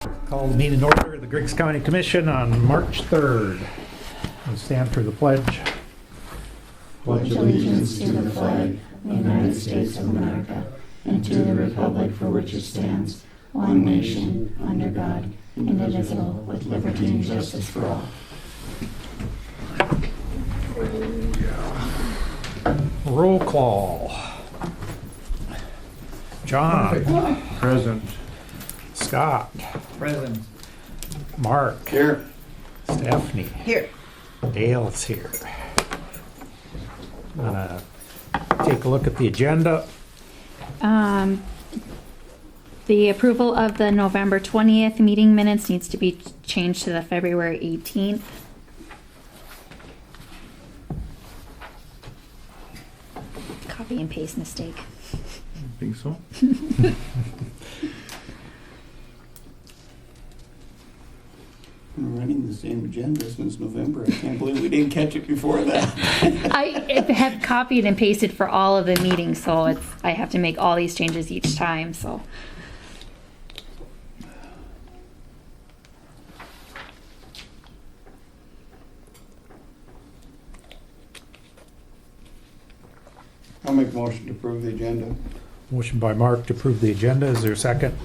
Call the meeting in order of the Griggs County Commission on March 3rd. We stand for the pledge. Pledge allegiance to the flag of the United States of America and to the republic for which it stands, one nation, under God, indivisible, with liberty and justice for all. Roll call. John. Present. Scott. Present. Mark. Here. Stephanie. Here. Dale's here. Take a look at the agenda. The approval of the November 20th meeting minutes needs to be changed to the February 18th. Copy and paste mistake. I think so. We're running the same agenda since November. I can't believe we didn't catch it before that. I have copied and pasted for all of the meetings, so I have to make all these changes each time, so. I'll make a motion to approve the agenda. Motion by Mark to approve the agenda. Is there a second?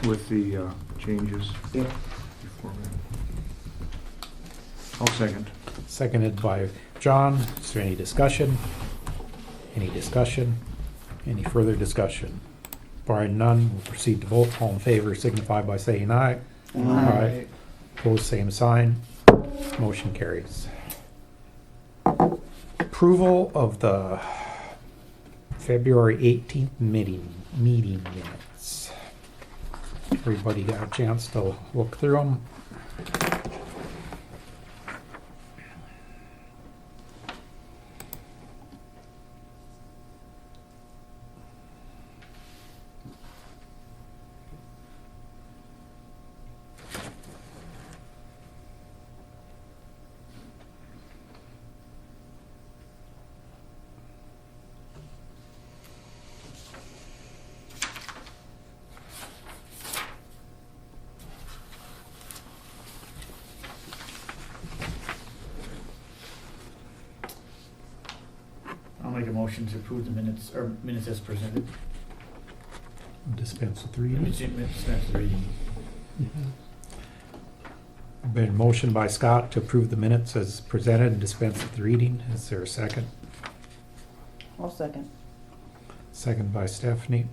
With the changes. Yep. Before I'll second. Seconded by John. Is there any discussion? Any discussion? Any further discussion? Barring none, we'll proceed to vote. All in favor signify by saying aye. Aye. Opposed, same sign. Motion carries. Approval of the February 18th meeting minutes. Everybody got a chance to look through them? I'll make a motion to approve the minutes, or minutes as presented. Dispense with reading. Minutes as reading. Been motion by Scott to approve the minutes as presented and dispense with reading. Is there a second? I'll second. Second by Stephanie.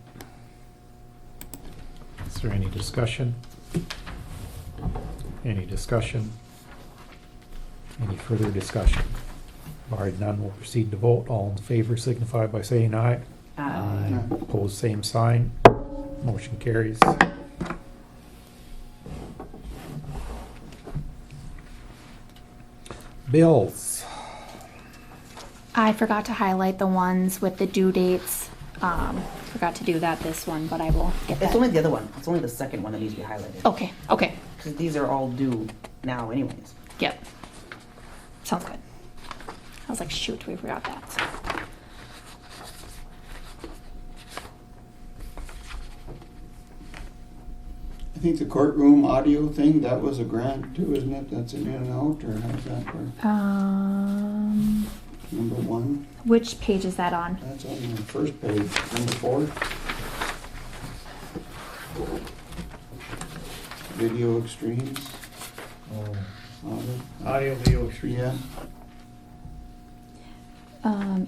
Is there any discussion? Any discussion? Any further discussion? Barring none, we'll proceed to vote. All in favor signify by saying aye. Aye. Opposed, same sign. Motion carries. Bills. I forgot to highlight the ones with the due dates. Forgot to do that this one, but I will get that. It's only the other one. It's only the second one that needs to be highlighted. Okay, okay. Because these are all due now anyways. Yep. Sounds good. I was like, shoot, we forgot that. I think the courtroom audio thing, that was a grant too, isn't it? That's an in and out, or how's that work? Number one, Which page is that on? that's on the first page. Number 4. Video extremes. Oh. Audio. Audio, video, extreme. Yeah,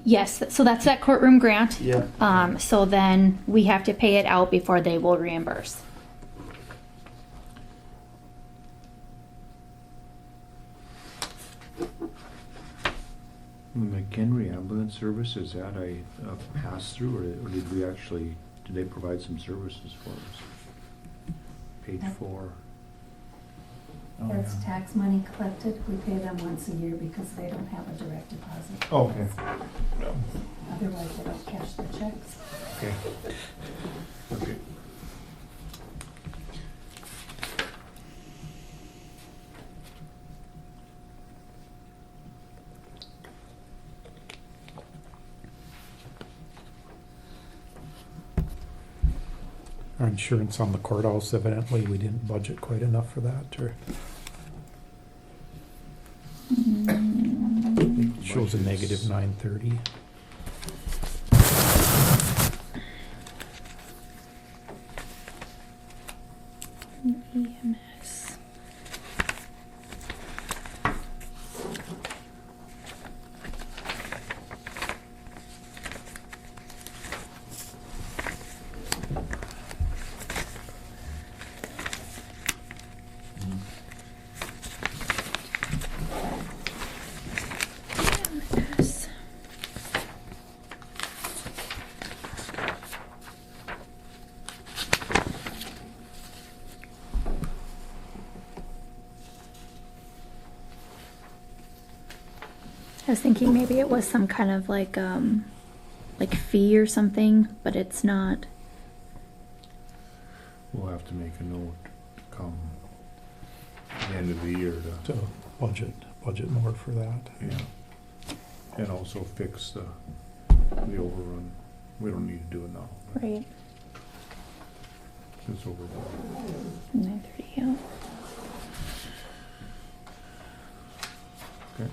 Yes, so that's that courtroom grant. yeah. So then we have to pay it out before they will reimburse. The McHenry Ambulance Service, is that a pass-through, or did we actually, did they provide some services for us? Paid for? Oh, That's yeah. tax money collected. We pay them once a year because they don't have a direct deposit. Oh, okay. Otherwise, they don't cash the checks. Okay. Okay. Our insurance on the courthouse, evidently, we didn't budget quite enough for that, or it shows a negative 930. EMS. EMS. I was thinking maybe it was some kind of like fee or something, but it's not. We'll have to make a note come the end of the year to, So budget more for that. yeah. And also fix the overrun. We don't need to do it now. but Right. It's overrun. 9:30, yeah. Okay.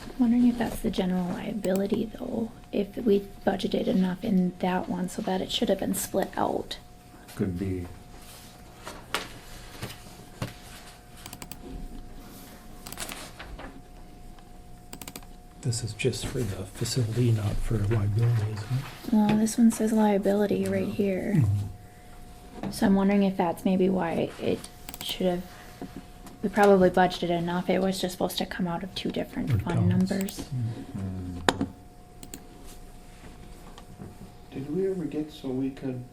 I'm wondering if that's the general liability though, if we budgeted enough in that one so that it should have been split out. Could be. This is just for the facility, not for liability, isn't Well, this one says liability right it? here. So I'm wondering if that's maybe why it should have, we probably budgeted enough. It was just supposed to come out of two different fund Accounts. numbers. Mm. Did we ever get so we could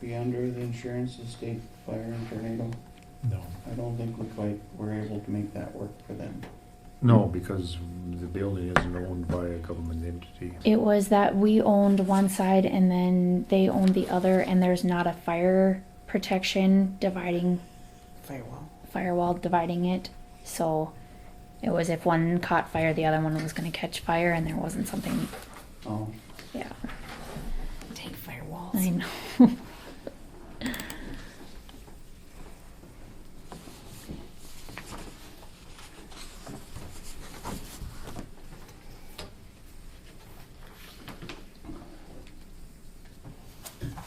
be under the insurance of state fire and tornado? No. I don't think we quite were able to make that work for them. No, because the building isn't owned by a government entity. It was that we owned one side and then they owned the other, and there's not a fire protection firewall dividing it. So it was if one caught fire, the other one was going to catch fire, and there wasn't something. Oh, Yeah, Take firewalls. I know.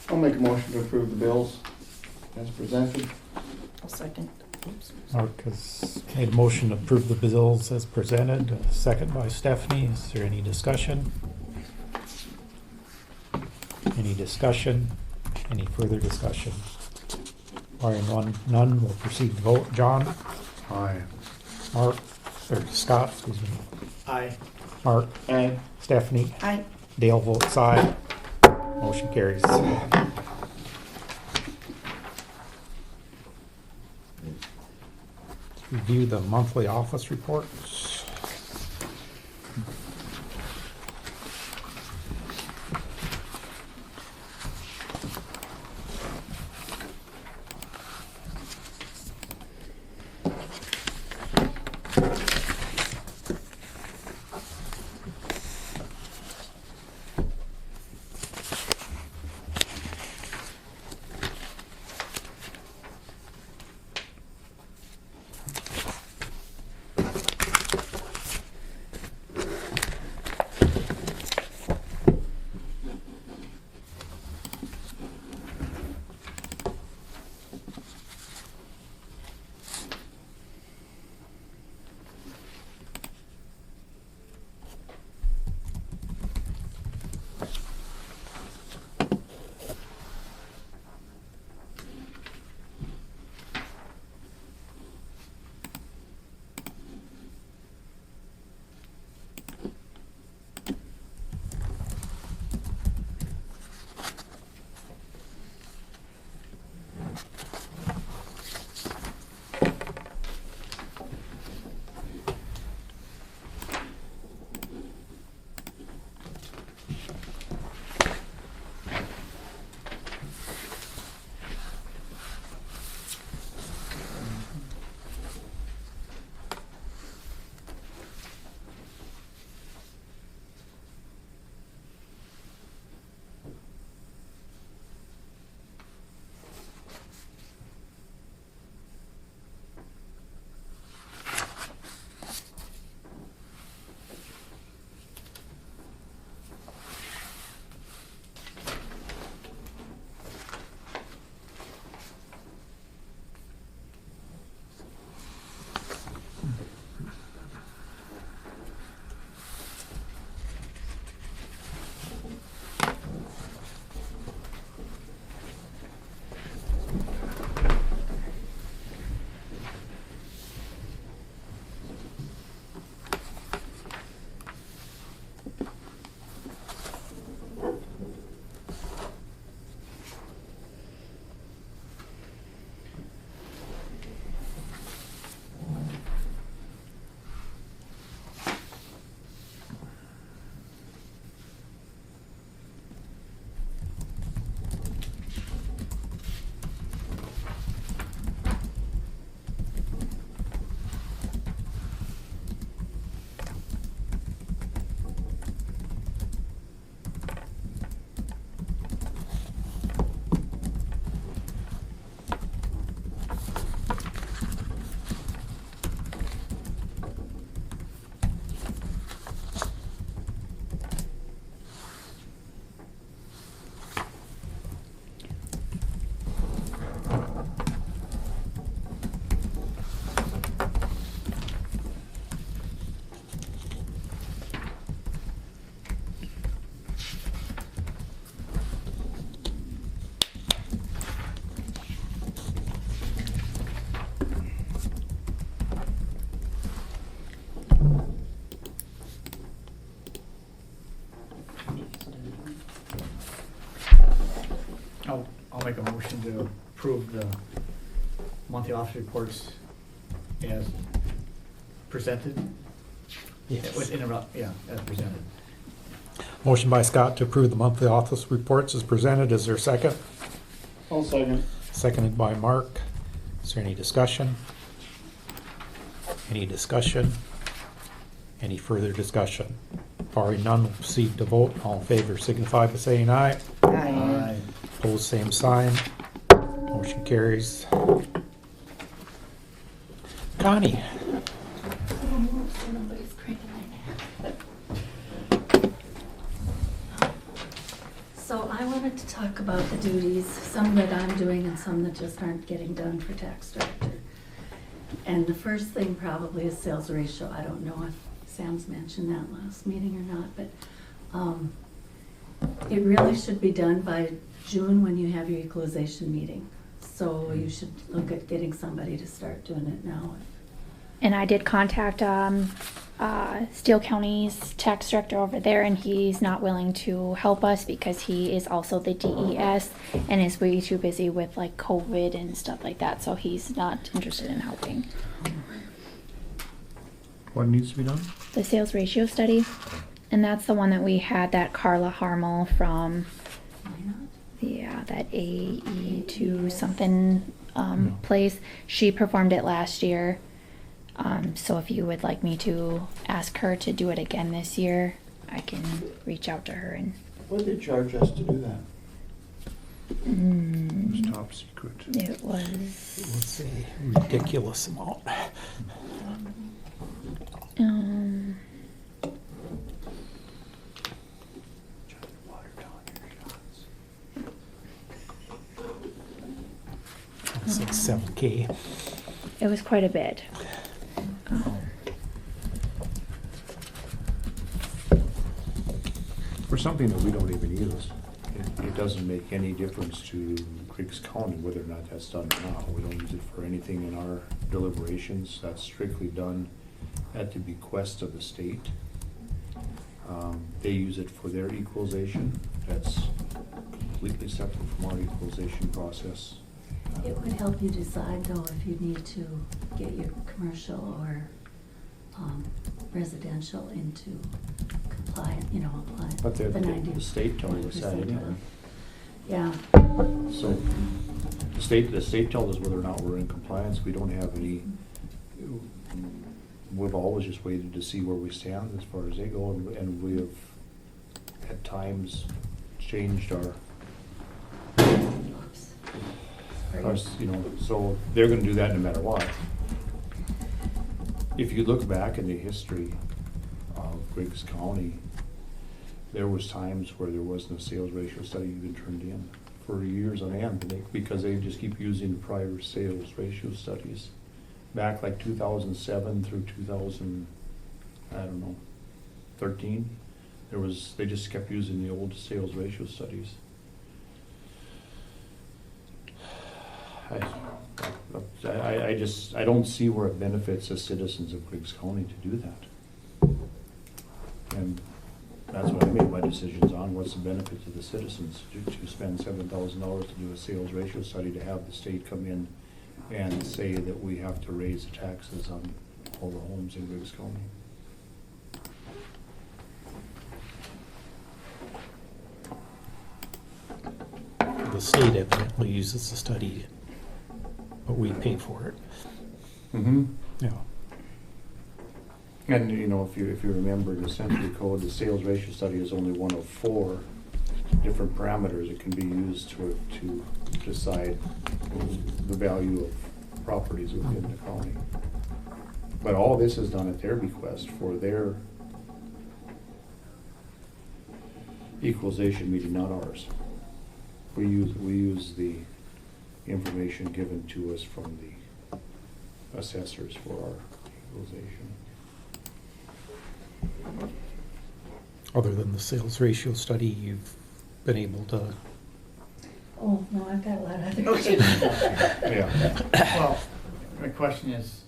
I'll make a motion to approve the bills as presented. I'll second. Oops. Mark has made a motion to approve the bills as presented, second by Stephanie. Is there any discussion? Any discussion? Any further discussion? Barring none, we'll proceed to vote. John? Aye. Mark? Or Scott, excuse me. Aye. Mark? Aye. Stephanie? Aye. Dale votes aye. Motion carries. Review the monthly office reports. motion to approve the monthly office reports as presented. Yes. With interrupt, yeah, as presented. Motion by Scott to approve the monthly office reports as presented. Is there a second? I'll second. Seconded by Mark. Is there any discussion? Any discussion? Any further discussion? Barring none, we'll proceed to vote. All in favor signify by saying aye. Aye. Opposed, same sign. Motion carries. Connie? So I wanted to talk about the duties, some that I'm doing and some that just aren't getting done for tax director. And the first thing probably is sales ratio. I don't know if Sam's mentioned that last meeting or not, but it really should be done by June when you have your equalization meeting. So you should look at getting somebody to start doing it now. And I did contact Steele County's tax director over there, and he's not willing to help us because he is also the DES and is way too busy with like COVID and stuff like that. So he's not interested in helping. What needs to be done? The sales ratio study, and that's the one that we had that Carla Harmel from that AE2 something place. She performed it last year. So if you would like me to ask her to do it again this year, I can reach out to her and. What did they charge us to do that? It was top secret. It was. It's a ridiculous amount. It's like $7,000. It was quite a bit. For something that we don't even use, it doesn't make any difference to Griggs County whether or not that's done or not. We don't use it for anything in our deliberations. That's strictly done at the bequest of the state. They use it for their equalization. That's completely separate from our equalization process. It would help you decide though if you need to get your commercial or residential into compliant, apply But the 90%. the state told us that anyway. Yeah, So the state told us whether or not we're in compliance. We don't have any, we've always just waited to see where we stand as far as they go, and we have at times changed our, oops. so they're gonna do that no matter what. If you look back in the history of Griggs County, there was times where there wasn't a sales ratio study even turned in for years on end, because they just keep using prior sales ratio studies. Back like 2007 through 13, they just kept using the old sales ratio studies. I don't see where it benefits the citizens of Griggs County to do that. And that's what I made my decisions on. What's the benefit to the citizens to spend $7,000 to do a sales ratio study, to have the state come in and say that we have to raise the taxes on all the homes in Griggs County? The state evidently uses the study, but we pay for it. Mm-hmm. Yeah. And if you remember the Century Code, the sales ratio study is only one of 4 different parameters that can be used to decide the value of properties within the county. But all this is done at their bequest for their equalization meeting, not ours. We use the information given to us from the assessors for our equalization. Other than the sales ratio study, you've been able to. Oh, no, I've got a lot of other Okay. issues. Yeah. Well, my question is,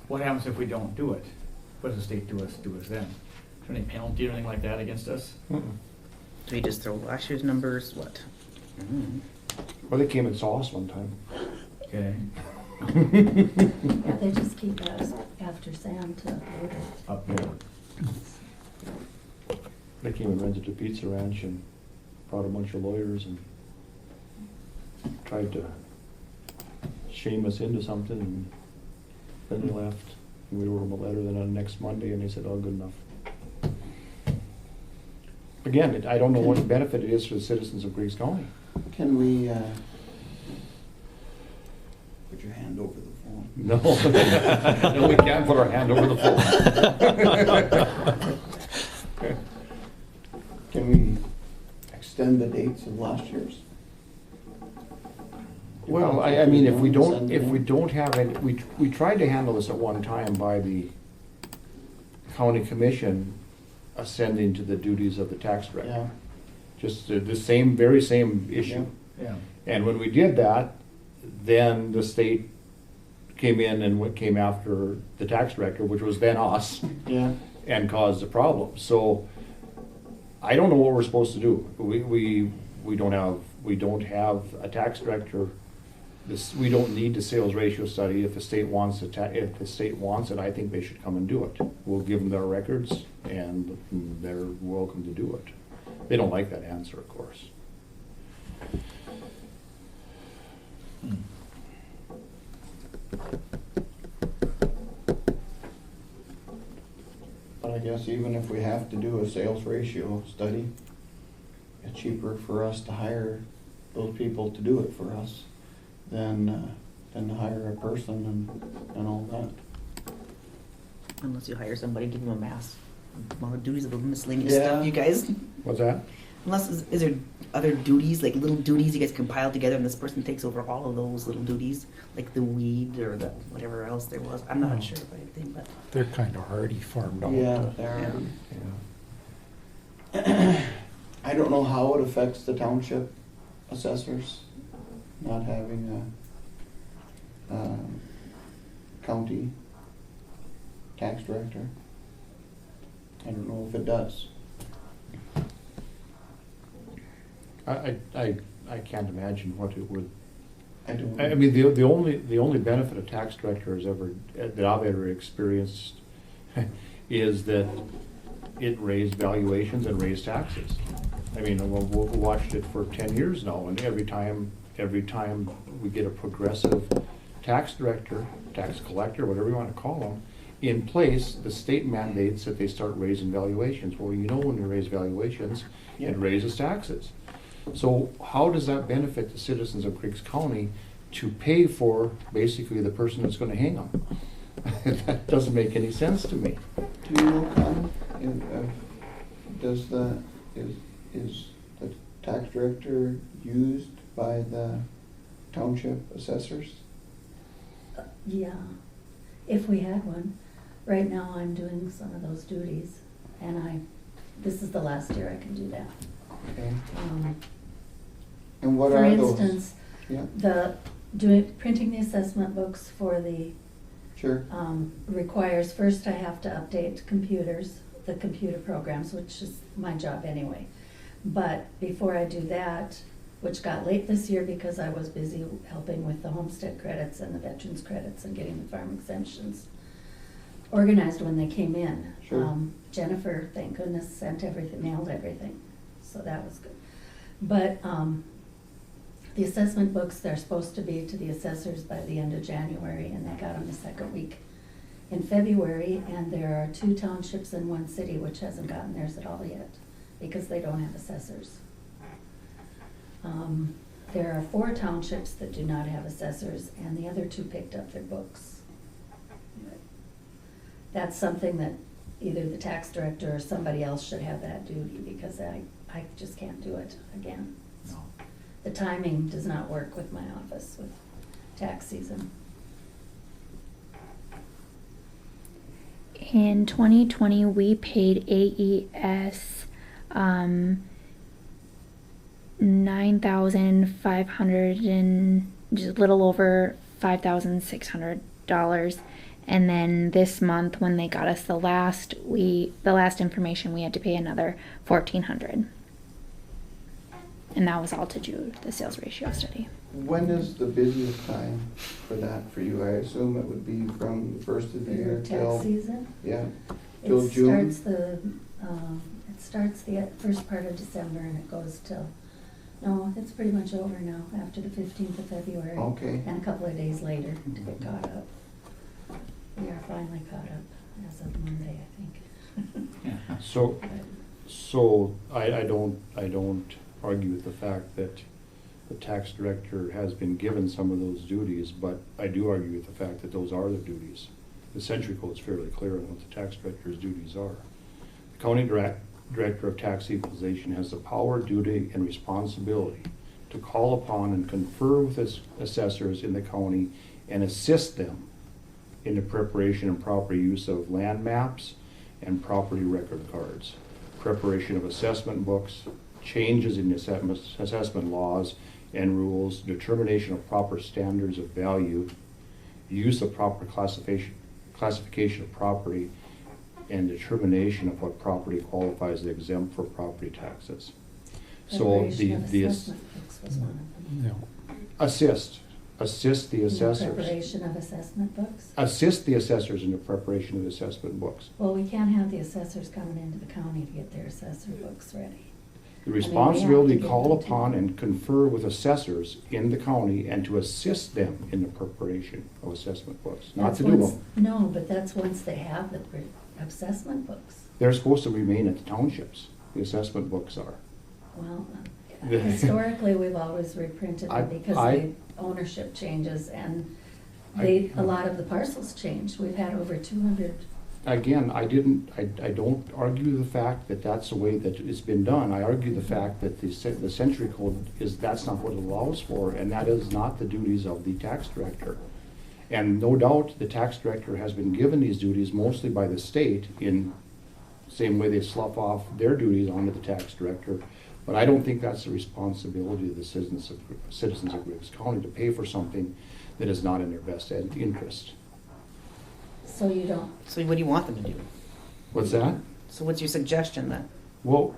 what happens if we don't do it? What does the state do us then? Is there any penalty or anything like that against us? Mm-mm. Do we just throw last year's numbers? What? Well, they came and saw us one time. Okay, Yeah, they just keep after Sam to order. up there. They came and rented a pizza ranch and brought a bunch of lawyers and tried to shame us into something, and then they left. And we wrote them a letter then on next Monday, and they said, oh, good enough. Again, I don't know what the benefit it is for the citizens of Griggs County. Can we, put your hand over the phone? No. No, we can't put our hand over the phone. Can we extend the dates of last year's? Well, I mean, if we don't have any, we tried to handle this at one time by the county commission ascending to the duties of the tax director. Yeah, Just the same, very same issue. Yeah. And when we did that, then the state came in and came after the tax director, which was then us, yeah. and caused a problem. So I don't know what we're supposed to do. We don't have a tax director. We don't need the sales ratio study. If the state wants it, I think they should come and do it. We'll give them their records, and they're welcome to do it. They don't like that answer, of course. But I guess even if we have to do a sales ratio study, it's cheaper for us to hire those people to do it for us than to hire a person and all that. Unless you hire somebody, give them a mass amount of duties of the miscellaneous Yeah. stuff, you guys. What's that? Unless, is there other duties, like little duties you guys compile together and this person takes over all of those little duties? Like the weed or the whatever else there was? I'm not sure of anything, but. They're kind of hardy farmed out. Yeah, there. Yeah. I don't know how it affects the township assessors, not having a county tax director. I don't know if it does. I can't imagine what it would. I don't. I mean, the only benefit a tax director has that I've ever experienced is that it raised valuations and raised taxes. I mean, we've watched it for 10 years now, and every time we get a progressive tax director, tax collector, whatever you want to call them, in place, the state mandates that they start raising valuations. Well, you know, when you raise valuations, Yeah. it raises taxes. So how does that benefit the citizens of Griggs County to pay for basically the person that's going to hang them? That doesn't make any sense to me. Do you know, Con, is the tax director used by the township assessors? Yeah, if we had one. Right now, I'm doing some of those duties, and this is the last year I can do that. Okay. And what For are those? instance, Yeah, printing the assessment books for the, sure. requires, first I have to update the computer programs, which is my job anyway. But before I do that, which got late this year because I was busy helping with the homestead credits and the veterans credits and getting the farm exemptions organized when they came in. Sure. Jennifer, thank goodness, sent everything, mailed everything, so that was good. But the assessment books, they're supposed to be to the assessors by the end of January, and they got them the second week in February, and there are 2 townships in one city which hasn't gotten theirs at all yet, because they don't have assessors. There are 4 townships that do not have assessors, and the other 2 picked up their books. That's something that either the tax director or somebody else should have that duty, because I just can't do it again. No. The timing does not work with my office with tax season. In 2020, we paid AES $9,500 and just a little over $5,600. And then this month, when they got us the last information, we had to pay another $1,400. And that was all to do the sales ratio study. When is the busiest time for that for you? I assume it would be from the first of the year Tax till, season? yeah, till It June? starts the first part of December and it goes till, no, it's pretty much over now, after the 15th of February. Okay. And a couple of days later to get caught up. We are finally caught up as of Monday, I think. So I don't argue with the fact that the tax director has been given some of those duties, but I do argue with the fact that those are the duties. The Century Code is fairly clear on what the tax director's duties are. The county director of tax equalization has the power, duty, and responsibility to call upon and confer with assessors in the county and assist them in the preparation and proper use of land maps and property record cards, preparation of assessment books, changes in assessment laws and rules, determination of proper standards of value, use of proper classification of property, and determination of what property qualifies as exempt for property taxes. So Preparation of the assessment books was one of them. No. assist the assessors. Preparation of assessment books? Assist the assessors in the preparation of assessment books. Well, we can't have the assessors coming into the county to get their assessor books ready. The we have responsibility to to get call them to- upon and confer with assessors in the county and to assist them in the preparation of assessment books, not That's to do once- them. No, but that's once they have the assessment books. They're supposed to remain at the townships, the assessment books are. Well, The- historically, we've always reprinted I- them because I- the ownership changes and I- a lot of the parcels change. We've had over 200. Again, I don't argue the fact that that's the way that it's been done. I argue the fact that the Century Code that's not what it allows for, and that is not the duties of the tax director. And no doubt, the tax director has been given these duties mostly by the state in same way they slough off their duties onto the tax director. But I don't think that's the responsibility of the citizens of Griggs County to pay for something that is not in their best interest. So you don't, So what do you want them to do? What's that? So what's your suggestion then? Well,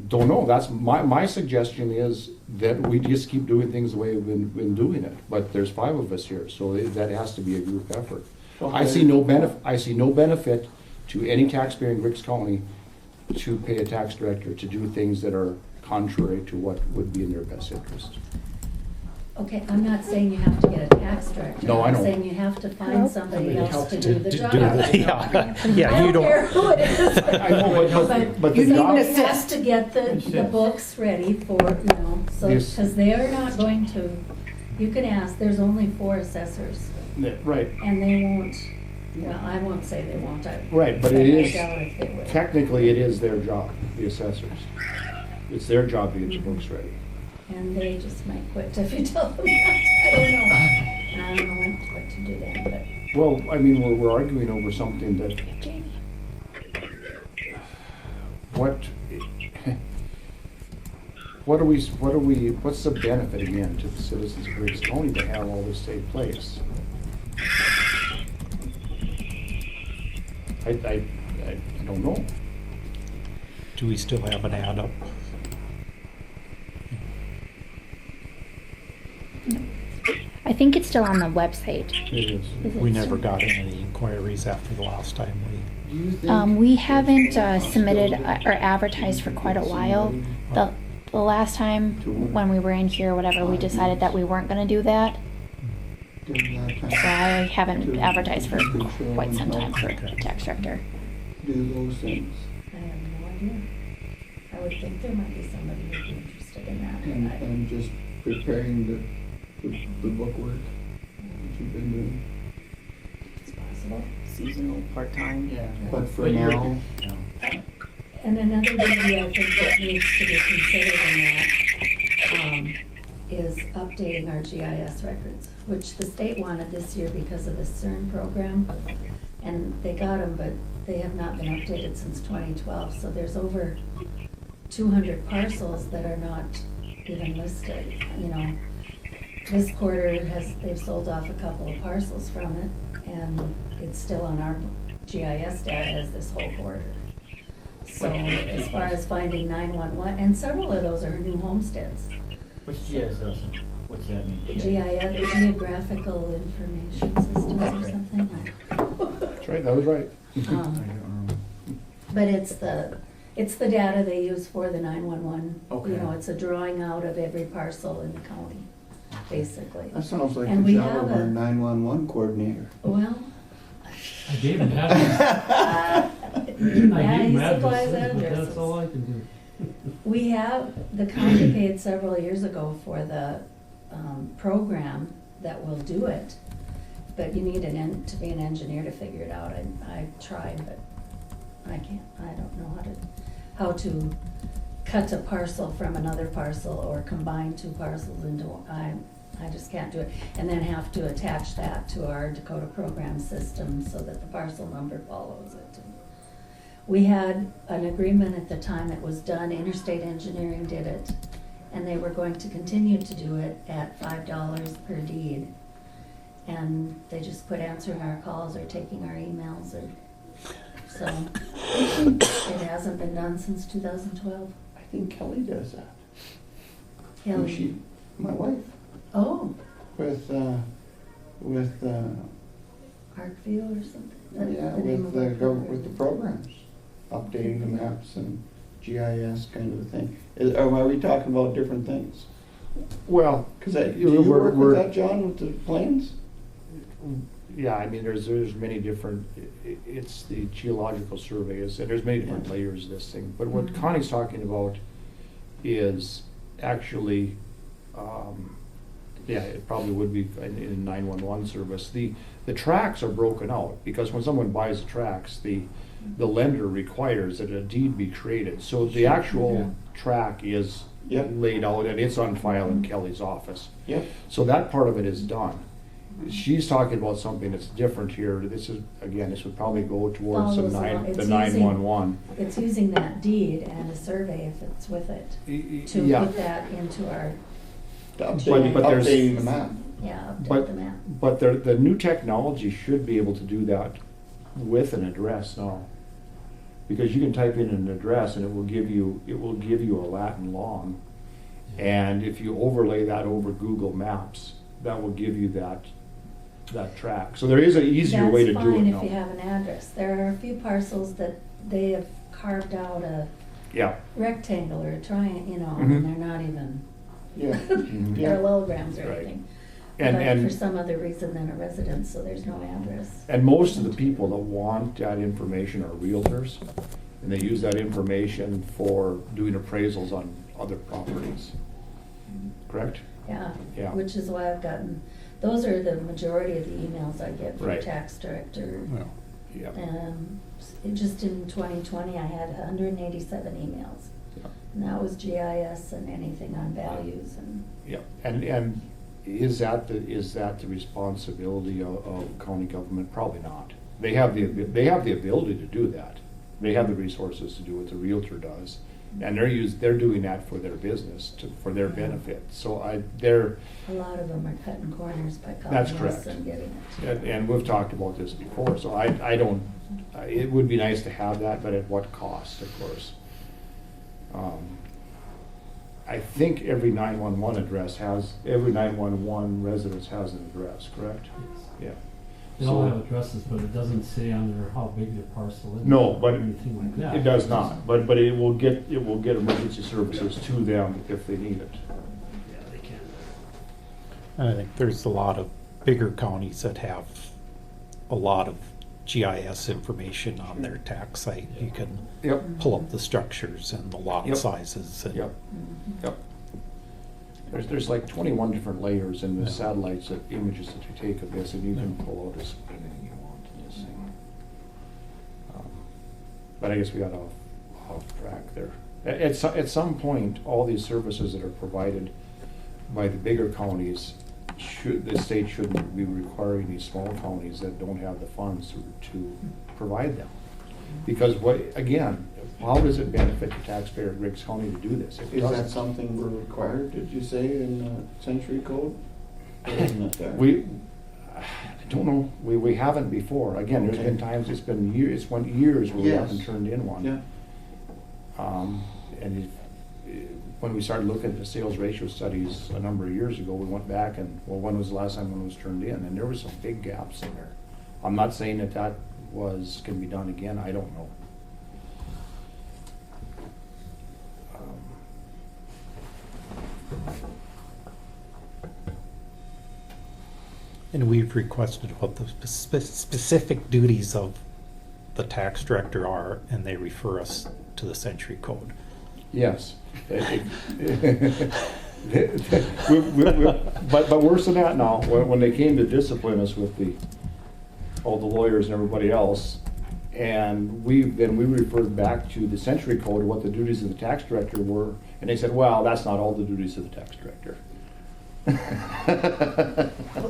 don't know. That's my suggestion is that we just keep doing things the way we've been doing it. But there's 5 of us here, so that has to be a group effort. I see no benefit to any taxpayer in Griggs County to pay a tax director to do things that are contrary to what would be in their best interest. okay, I'm not saying you have to get a tax director. No, I know. I'm saying you have to find somebody else to do the job. Yeah, I you don't care don't, who it is. I know, but You the need job, an Has to get the books ready for, so, Yes. because they are not going to, you can ask, there's only 4 assessors, right, and they won't, well, I won't say they won't, right, but it I is, doubt if they will. technically, it is their job, the assessors. It's their job to get your books ready. And they just might quit if you tell them that, I don't know. I don't know what to do then, but. Well, I mean, we're arguing over something that, what's the benefit again to the citizens of Griggs County to have all this take place? I don't know. do we still have an ad up? I think it's still on the website. It is. Is it We never still- got any inquiries after the last time Do you think? We haven't submitted or advertised for quite a while. The last time when we were in here, or whatever, we decided that we weren't gonna do that. During that time, So I haven't advertised for quite some time for tax director. do those things I have no idea. I would think there might be somebody who'd be interested in that, and, but and just preparing the bookwork that you've been doing. it's possible. Seasonal, part-time? Yeah. But for But you're- now, And another duty I think that needs to be considered in that, is updating our GIS records, which the state wanted this year because of the CERN program. And they got them, but they have not been updated since 2012, so there's over 200 parcels that are not even listed, This quarter they've sold off a couple of parcels from it, and it's still on our GIS data as this whole quarter. So as far as finding 911, and several of those are new homesteads. What's GIS, what's that mean? GIS, Geographical Information Systems or Okay. something. That's right, that was right. But it's the data they use for the 911. Okay. You know, it's a drawing out of every parcel in the county, basically. That sounds like And the we job have of our a- 911 coordinator. Well, I gave him addresses. I yeah, gave he him supplies addresses, but that's all addresses. I can do. We have, the county paid several years ago for the program that will do it, but you need to be an engineer to figure it out. I tried, but I can't, I don't know how to cut a parcel from another parcel or combine two parcels into one. I just can't do it. And then have to attach that to our Dakota program system so that the parcel number follows it. We had an agreement at the time it was done, Interstate Engineering did it, and they were going to continue to do it at $5 per deed. And they just quit answering our calls or taking our emails or, so it hasn't been done since 2012. I think Kelly does that. Kelly. My wife, Oh, with Parkview or something? yeah, The name of our program. with the programs, updating the maps and GIS kind of a thing. Are we talking about different things? Well, Cause do You know, you work with we're- that, John, with the planes? yeah, I mean, there's many different, it's the geological surveys, and there's many different layers of this thing. But what Connie's talking about is actually, yeah, it probably would be in 911 service. The tracks are broken out, because when someone buys the tracks, the lender requires that a deed be created. So the actual track is Yep. laid out, and it's on file in Kelly's office. Yep. So that part of it is done. She's talking about something that's different here. This is, again, this would probably go towards Follows along. the It's using- 911. It's using that deed and a survey if it's with it, to Yeah, put that into our, but there's- Updating the map. yeah, update But- the map. but the new technology should be able to do that with an address now. Because you can type in an address and it will give you a Latin long. And if you overlay that over Google Maps, that will give you that track. So there is an easier way to do it That's fine now. if you have an address. There are a few parcels that they have carved out a Yeah. rectangle or a triangle, you know, Mhm. and they're not even Yeah. Mhm. Yeah. parallelograms or Right. anything. And- But and- for some other reason than a residence, so there's no address. And most of the people that want that information are realtors, and they use that information for doing appraisals on other properties. Correct? Yeah. Yeah. Which is why I've gotten, those are the majority of the emails I get from Right. tax director. Well, Yeah. Just in 2020, I had 187 emails. Yeah. And that was GIS and anything on values and, Yeah, and is that the responsibility of county government? Probably not. They have the ability to do that. They have the resources to do what the realtor does, and they're doing that for their business, for their benefit. So they're, a lot of them are cutting corners by That's calling us correct. and getting it. and we've talked about this before, so I don't, it would be nice to have that, but at what cost, of course. I think every 911 residence has an address, correct? Yeah. They all So- have addresses, but it doesn't say on there how big their parcel is. No, but or anything like that. it does not, but it will get emergency services to them if they need it. Yeah, they can. and I think there's a lot of bigger counties that have a lot of GIS information on their tax site. You can Yep. pull up the structures and the lot Yep. sizes. And Yep, Mhm. yep. There's like 21 different layers in the Yeah. satellites, images that you take of this, and you can pull out anything you want in this thing. But I guess we got off track there. At some point, all these services that are provided by the bigger counties, the state shouldn't be requiring these small counties that don't have the funds to provide them. Because again, how does it benefit the taxpayer of Griggs County to do this? If it Is that doesn't? something we're required, did you say, in century code? Or isn't it there? I don't know, we haven't before. Again, there's been times, it's been years where we Yes. haven't turned in one. Yeah, And when we started looking at the sales ratio studies a number of years ago, we went back and, well, when was the last time one was turned in? And there was some big gaps in there. I'm not saying that can be done again, I don't know. And we've requested what the specific duties of the tax director are, and they refer us to the Century Code. Yes. But worse than that now, when they came to discipline us with all the lawyers and everybody else, and we referred back to the Century Code, what the duties of the tax director were, and they said, well, that's not all the duties of the tax director.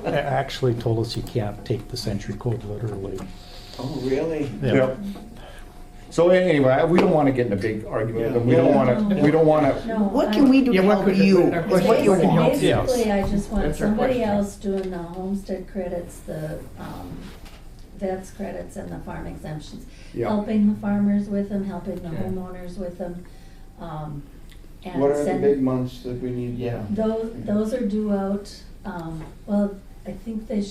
They actually told us you can't take the Century Code literally. Oh, really? Yep. So anyway, we don't want to get in a big argument with them. We don't want to. No, What can we do to help you? Is what you want. Basically, I just want That's our somebody question. else doing the homestead credits, the vets credits and the farm exemptions. Yeah. Helping the farmers with them, helping the Okay. homeowners with them. And What are the send- big months that we need? Yeah. Those are due out, well, I think they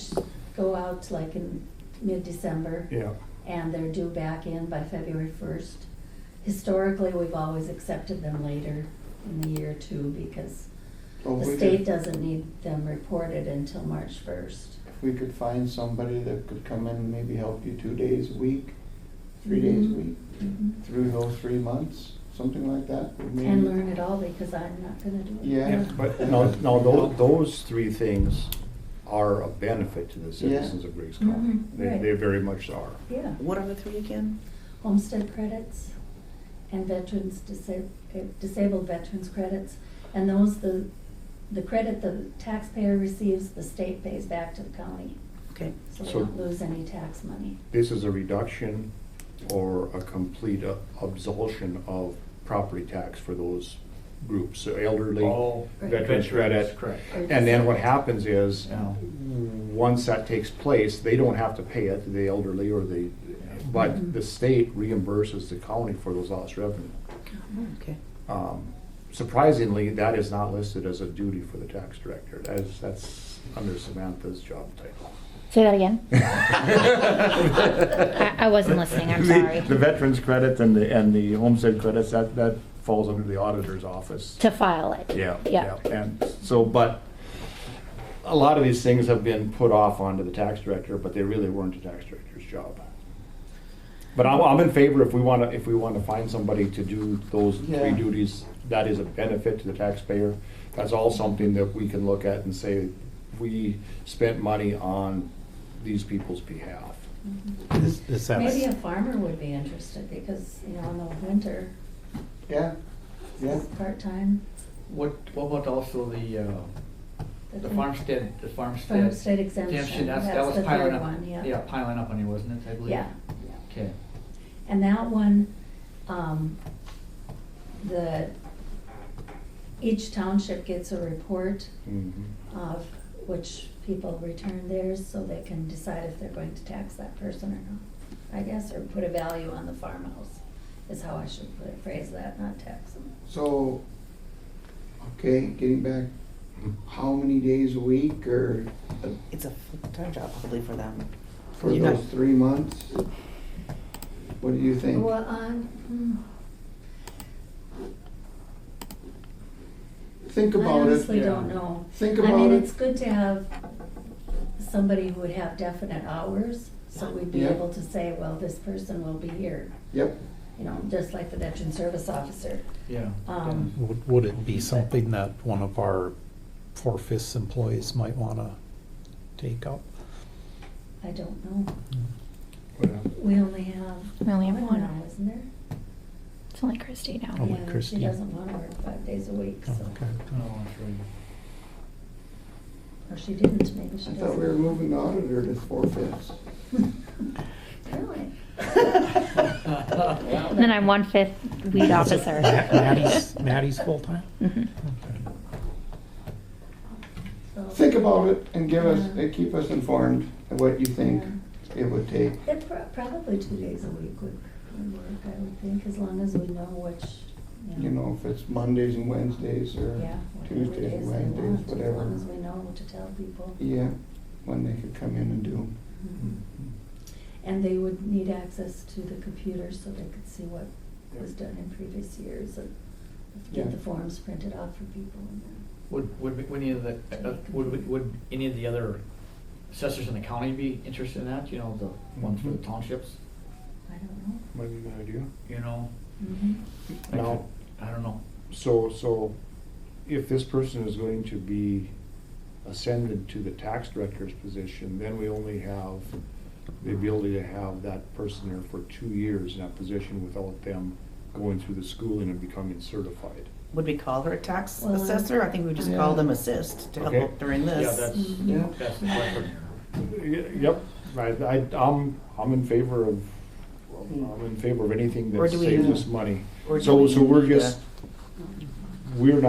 go out like in mid-December. Yeah. And they're due back in by February 1st. Historically, we've always accepted them later in the year too, because Oh, the we state could- doesn't need them reported until March 1st. If we could find somebody that could come in and maybe help you 2 days a week, 3 days a week, through those 3 months, something like that. would maybe- And learn it all, because I'm not gonna do it. Yeah. But now those three things are a benefit to the citizens of Griggs County. Mhm, right. They very much are. Yeah, What are the three again? homestead credits and disabled veterans credits. And those, the credit the taxpayer receives, the state pays back to the county. Okay. So they So- don't lose any tax money. This is a reduction or a complete absolution of property tax for those groups, so elderly, All veterans credit. Correct. And then what happens is, Yeah. once that takes place, they don't have to pay it, the elderly or but the state reimburses the county for those lost revenue. Okay. Surprisingly, that is not listed as a duty for the tax director. That's under Samantha's job title. Say that again. I wasn't listening, I'm sorry. The veterans credit and the homestead credits, that falls under the auditor's office. To file it. Yeah, Yeah. yeah. And so, but a lot of these things have been put off onto the tax director, but they really weren't the tax director's job. But I'm in favor if we want to find somebody to do those Yeah. three duties, that is a benefit to the taxpayer. That's all something that we can look at and say, we spent money on these people's behalf. Is that Maybe a farmer would be interested, because, in the winter, Yeah, yeah. it's part-time. What about also the farmstead Farmstead exemption, that that's was the piling third up. one, yeah. Yeah, piling up on you, wasn't it, I believe? Yeah, Okay. and that one, each township gets a report Mhm. of which people return theirs, so they can decide if they're going to tax that person or not, I guess, or put a value on the farmhouse, is how I should phrase that, not tax them. So, okay, getting back, how many days a week or It's a full-time job probably for them. for You're those not- 3 months? What do you think? Well, Think I about it. honestly Yeah. don't know. Think I about mean, it. it's good to have somebody who would have definite hours, so we'd be Yeah. able to say, well, this person will be here, Yep. just like the veteran service officer. Yeah. Would it be something that one of our 4/5 employees might want to take up? I don't know. Yeah. We only have one now, isn't there? It's only Christy now. Only Yeah, Christine. She doesn't want to work 5 days a week, so, Okay. Oh, that's right. or she didn't, maybe she I doesn't. thought we were moving the auditor to 4/5. Really? And then I'm 1/5 lead officer. Maddie's full-time? Mhm. Okay. So, Think about it and give us, Yeah. keep us informed of what you think yeah. it would take. Probably 2 days a week would work, I would think, as long as we know which You know, if it's Mondays and Wednesdays or Yeah, whatever Tuesdays days and they Wednesdays, want, as whatever. long as we know to tell people. Yeah, when they could come in and do. Mhm. And they would need access to the computer so they could see what was done in previous years and get Yeah. the forms printed out for people and then. Would any of the, would any of the other assessors in the county be interested in that, you know, the ones for the townships, I don't know. Might be a good idea. you know? Mm-hmm. Now, I don't know. so if this person is going to be ascended to the tax director's position, then we only have the ability to have that person there for 2 years in that position without them going through the schooling and becoming certified. Would we call her a tax Well, assessor? I think we just yeah. call them assist to help Okay. out during Yeah, this. that's, Yeah. that's the question. Yep, I'm in favor of, anything Or that do we- saves us money. Or do So we we're need just, we're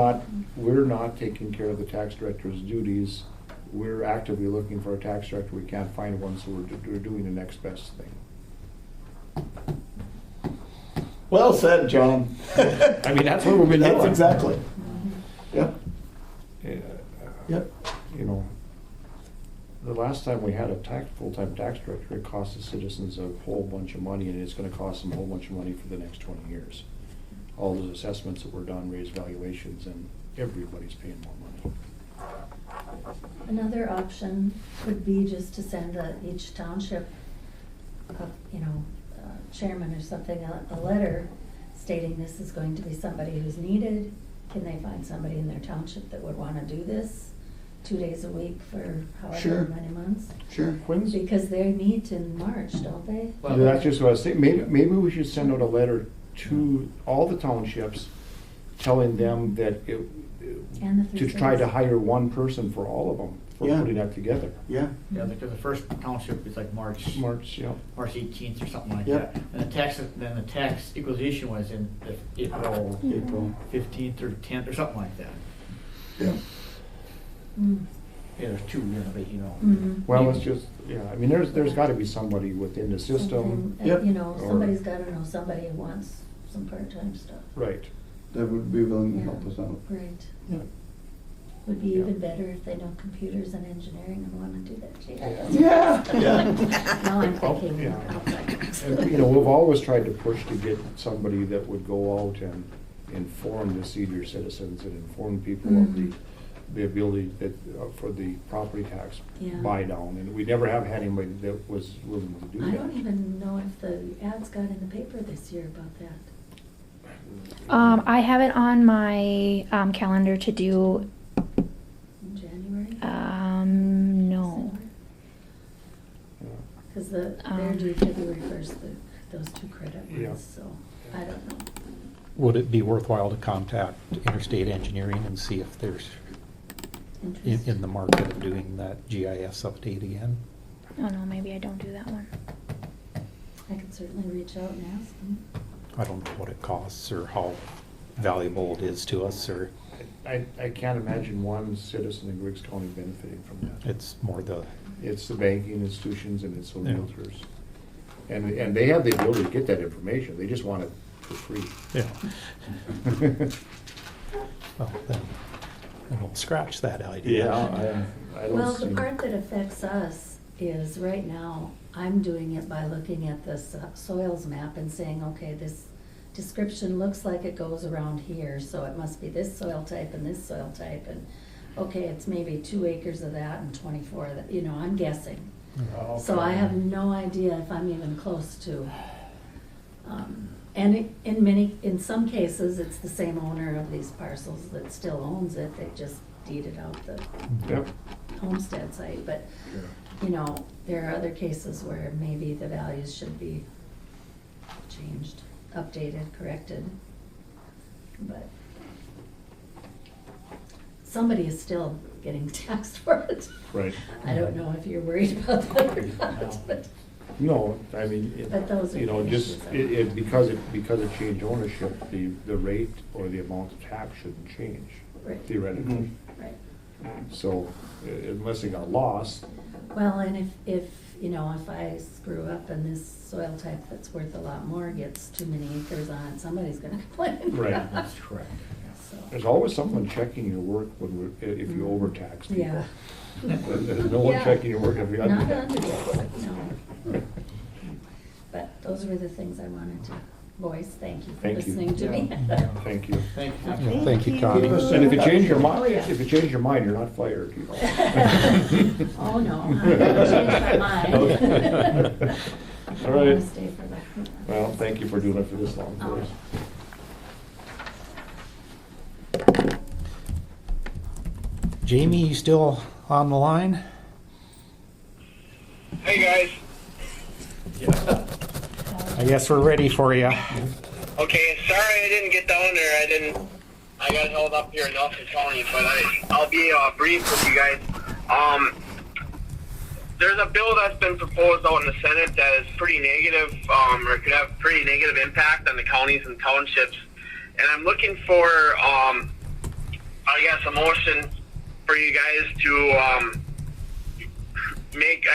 not taking care of the tax director's duties. We're actively looking for a tax director. We can't find one, so we're doing the next best thing. Well said, John. I mean, that's what we've been doing. That's exactly. Yep, Uh, yep. You know, the last time we had a full-time tax director, it cost the citizens a whole bunch of money, and it's gonna cost them a whole bunch of money for the next 20 years. All those assessments that were done raised valuations, and everybody's paying more money. Another option would be just to send each township, chairman or something, a letter stating this is going to be somebody who's needed. Can they find somebody in their township that would wanna do this 2 days a week for Sure. however many months? Sure. When's, Because they meet in March, don't they? Well, that's just what I was saying, maybe we should send out a letter to all the townships telling them that And the to three try to cities. hire one person for all of them, for Yeah. putting that together. Yeah, Yeah, because the first township is like March 18th or something like Yep. that. And the tax equalization was in April April. 15th or 10th or something like that. Yeah. Mm. Yeah, there's two, but you know. Mhm. Well, it's just, I mean, there's gotta be somebody within the system. Something, Yep. Or- somebody's gotta know somebody who wants some part-time stuff. Right. That would be willing to Yeah. help us out. Right. Yeah. Would be Yeah. even better if they know computers and engineering and wanna do that. Yeah, yeah. Now I'm Oh, thinking yeah. outside. And, we've always tried to push to get somebody that would go out and inform the senior citizens and inform people of Mhm. the ability that, for the property tax Yeah. buy down. And we never have had anybody that was willing to do I that. don't even know if the ads got in the paper this year about that. I have it on my calendar to do. In January? No. Yeah. Cause they're due February 1st, those two credit Yeah. ones, so I don't know. Would it be worthwhile to contact Interstate Engineering and see if there's Interest. in the market of doing that GIS update again? Oh no, maybe I don't do that one. I could certainly reach out and ask them. I don't know what it costs or how valuable it is to us, or I can't imagine one citizen in Griggs County benefiting from that. it's more the, It's the banking institutions and it's the Yeah. realtors. And they have the ability to get that information, they just want it for free. yeah. Well, then we'll scratch that idea. I don't Well, see. the part that affects us is right now, I'm doing it by looking at this soils map and saying, okay, this description looks like it goes around here, so it must be this soil type and this soil type, and, okay, it's maybe 2 acres of that and 24 of that, I'm guessing. So I have no idea if I'm even close to. And in some cases, it's the same owner of these parcels that still owns it, they just deeded out the Yep. homestead site, but, there are other cases where maybe the values should be changed, updated, corrected. But somebody is still getting taxed for it. Right. I don't know if you're worried about that or not, but. No, I mean, But those are the just, issues. because it changed ownership, the rate or the amount of tax shouldn't change Right. theoretically. Right. So unless it got lost, Well, and if you know, if I screw up and this soil type that's worth a lot more gets too many acres on it, somebody's gonna complain. Right. That's correct. So, There's always someone checking your work if you overtax people. yeah. There's no one Yeah. checking your work if you Not undertax. undertax, no. But those were the things I wanted to voice. Thank you for Thank you. listening to me. Thank you. Thank you. Okay. Thank you, Connie. And if you change your Oh, mind, yeah. if you change your mind, you're not fired. Oh, no, I'm gonna change my mind. All I right. wanna stay for the. Well, thank you for doing it for this long for us. Jamie, you still on the line? Hey guys. I guess we're ready for you. Okay, sorry I didn't get down there. I got held up here in Nelson County, but I'll be brief with you guys. There's a bill that's been proposed out in the Senate that is pretty negative, or could have pretty negative impact on the counties and townships. And I'm looking for, I guess, a motion for you guys to make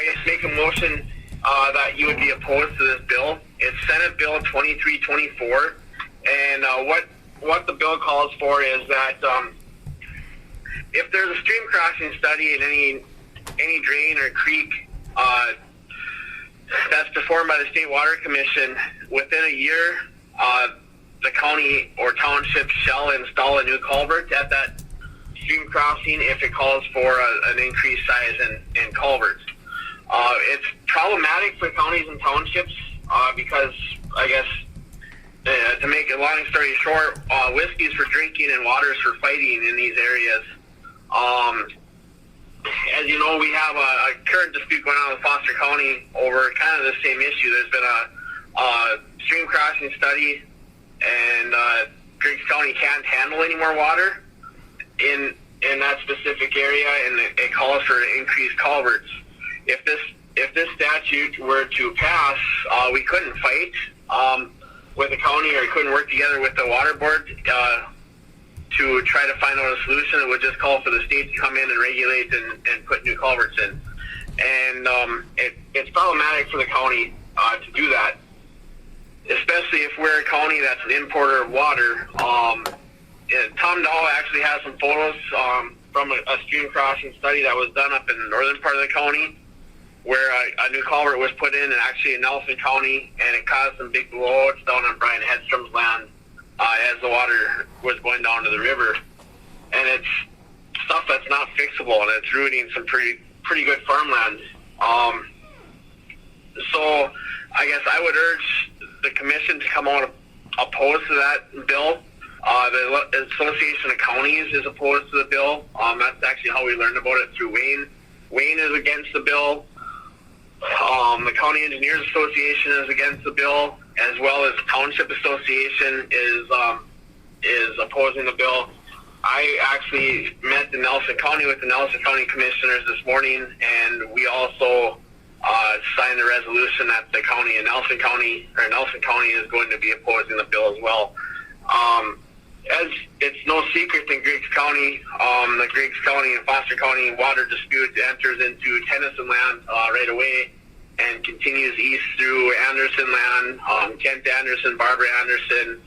a motion that you would be opposed to this bill. It's Senate Bill 2324, and what the bill calls for is that if there's a stream crossing study in any drain or creek that's performed by the State Water Commission, within a year, the county or township shall install a new culvert at that stream crossing if it calls for an increased size in culverts. It's problematic for counties and townships because, I guess, to make a long story short, whiskey is for drinking and water is for fighting in these areas. As you know, we have a current dispute going on with Foster County over kind of the same issue. There's been a stream crossing study, and Griggs County can't handle any more water in that specific area, and it calls for increased culverts. If this statute were to pass, we couldn't fight with the county, or couldn't work together with the water board to try to find out a solution. It would just call for the state to come in and regulate and put new culverts in. And it's problematic for the county to do that, especially if we're a county that's an importer of water. Tom Dahl actually has some photos from a stream crossing study that was done up in the northern part of the county, where a new culvert was put in, and actually in Nelson County, and it caused some big blowouts down on Brian Hedstrom's land as the water was going down to the river. And it's stuff that's not fixable, and it's ruining some pretty good farmland. So I guess I would urge the commission to come out opposed to that bill. The Association of Counties is opposed to the bill. That's actually how we learned about it, through Wayne. Wayne is against the bill. The County Engineers Association is against the bill, as well as the Township Association is opposing the bill. I actually met in Nelson County with the Nelson County Commissioners this morning, and we also signed a resolution that the county and Nelson County is going to be opposing the bill as well. As it's no secret in Griggs County, the Griggs County and Foster County water dispute enters into Tennyson land right away and continues east through Anderson land, Kent Anderson, Barbara Anderson,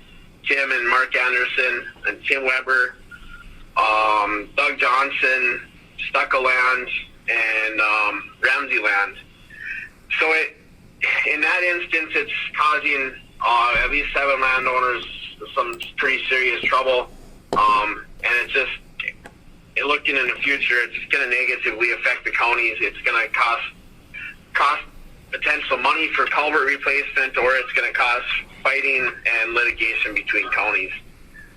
Tim and Mark Anderson, and Tim Weber, Doug Johnson, Stucco land, and Ramsey land. So in that instance, it's causing at least 7 landowners some pretty serious trouble, and it's just, looking in the future, it's just going to negatively affect the counties. It's going to cost potential money for culvert replacement, or it's going to cause fighting and litigation between counties.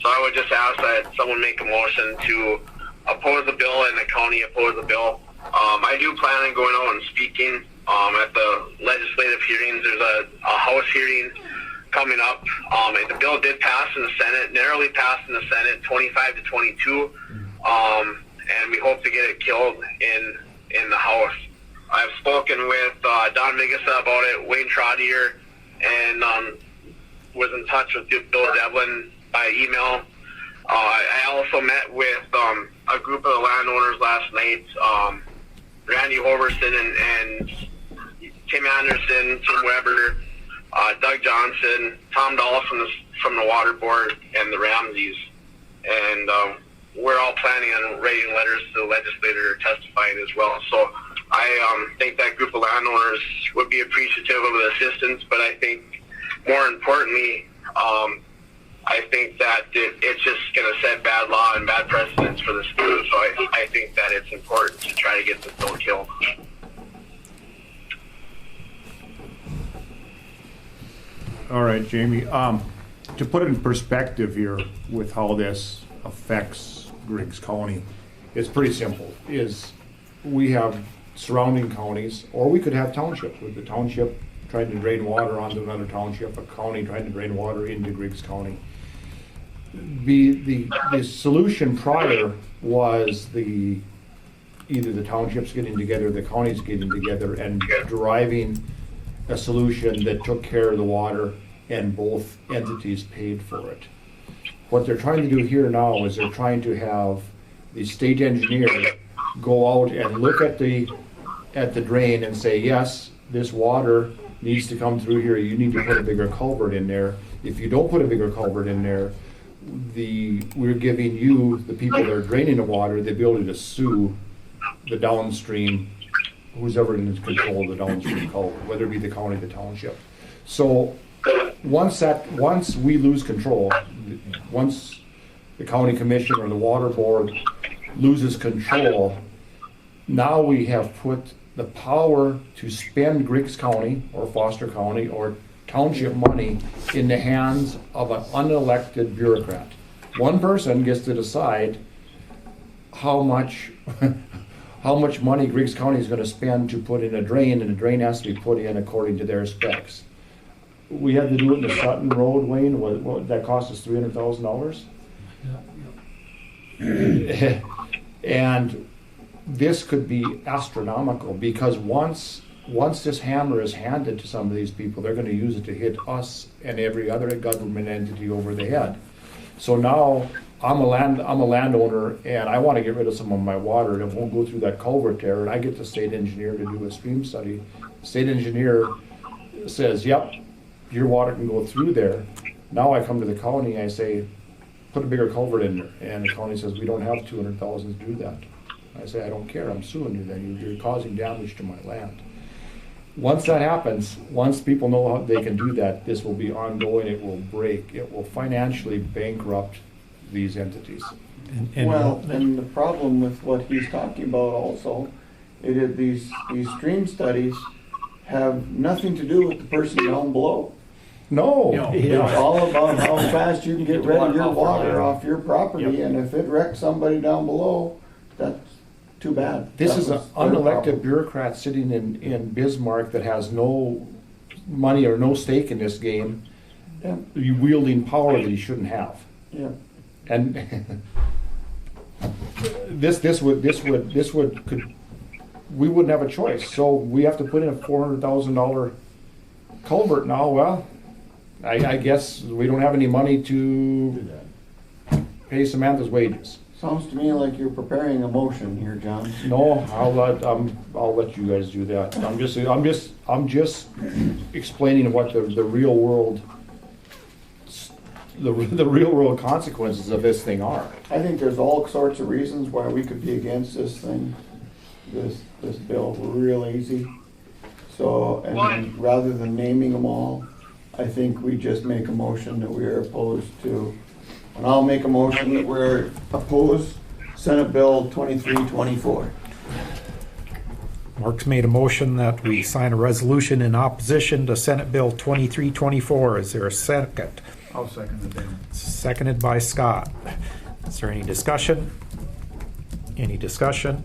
So I would just ask that someone make a motion to oppose the bill and the county oppose the bill. I do plan on going out and speaking at the legislative hearings. There's a House hearing coming up. The bill did pass in the Senate, narrowly passed in the Senate, 25 to 22, and we hope to get it killed in the House. I've spoken with Don Vigasa about it, Wayne Trottier, and was in touch with Bill Devlin by email. I also met with a group of the landowners last night, Randy Hoverson and Tim Anderson, Tim Weber, Doug Johnson, Tom Dahl from the Water Board, and the Ramseys. And we're all planning on writing letters to the legislator testifying as well. So I think that group of landowners would be appreciative of the assistance, but I think more importantly, I think that it's just going to set bad law and bad precedents for the school. So I think that it's important to try to get this bill killed. All right, Jamie, to put it in perspective here with how this affects Griggs County, it's pretty simple. We have surrounding counties, or we could have townships, with the township trying to drain water onto another township, a county trying to drain water into Griggs County. The solution prior was either the townships getting together, the counties getting together and driving a solution that took care of the water and both entities paid for it. What they're trying to do here now is they're trying to have the state engineer go out and look at the drain and say, yes, this water needs to come through here, you need to put a bigger culvert in there. If you don't put a bigger culvert in there, we're giving you, the people that are draining the water, the ability to sue the downstream, who's ever in control of the downstream culvert, whether it be the county, the township. So once we lose control, once the county commission or the water board loses control, now we have put the power to spend Griggs County or Foster County or township money in the hands of an unelected bureaucrat. One person gets to decide how much money Griggs County is going to spend to put in a drain, and the drain has to be put in according to their specs. We had to do it in the Sutton Road, Wayne. What that cost us $300,000. And this could be astronomical, because once this hammer is handed to some of these people, they're going to use it to hit us and every other government entity over the head. So now I'm a landowner, and I want to get rid of some of my water that won't go through that culvert there, and I get the state engineer to do a stream study. The state engineer says, yep, your water can go through there. Now I come to the county, I say, put a bigger culvert in there, and the county says, we don't have $200,000 to do that. I say, I don't care, I'm suing you then, you're causing damage to my land. Once that happens, once people know how they can do that, this will be ongoing, it will financially bankrupt these entities. And the problem with what he's talking about also, these stream studies have nothing to do with the person down below. No. It's all about how fast you can get rid of your water off your property, and if it wrecks somebody down below, that's too bad. This is an unelected bureaucrat sitting in Bismarck that has no money or no stake in this game, wielding power that he shouldn't have. Yeah. And we wouldn't have a choice. So we have to put in a $400,000 culvert now. Well, I guess we don't have any money to pay Samantha's wages. Sounds to me like you're preparing a motion here, John. No, I'll let you guys do that. I'm just explaining what the real world consequences of this thing are. I think there's all sorts of reasons why we could be against this thing, this bill, real easy. So, and rather than naming them all, I think we just make a motion that we are opposed to. And I'll make a motion that we're opposed Senate Bill 2324. Mark's made a motion that we sign a resolution in opposition to Senate Bill 2324. Is there a second? I'll second the bill. Seconded by Scott. Is there any discussion? Any discussion?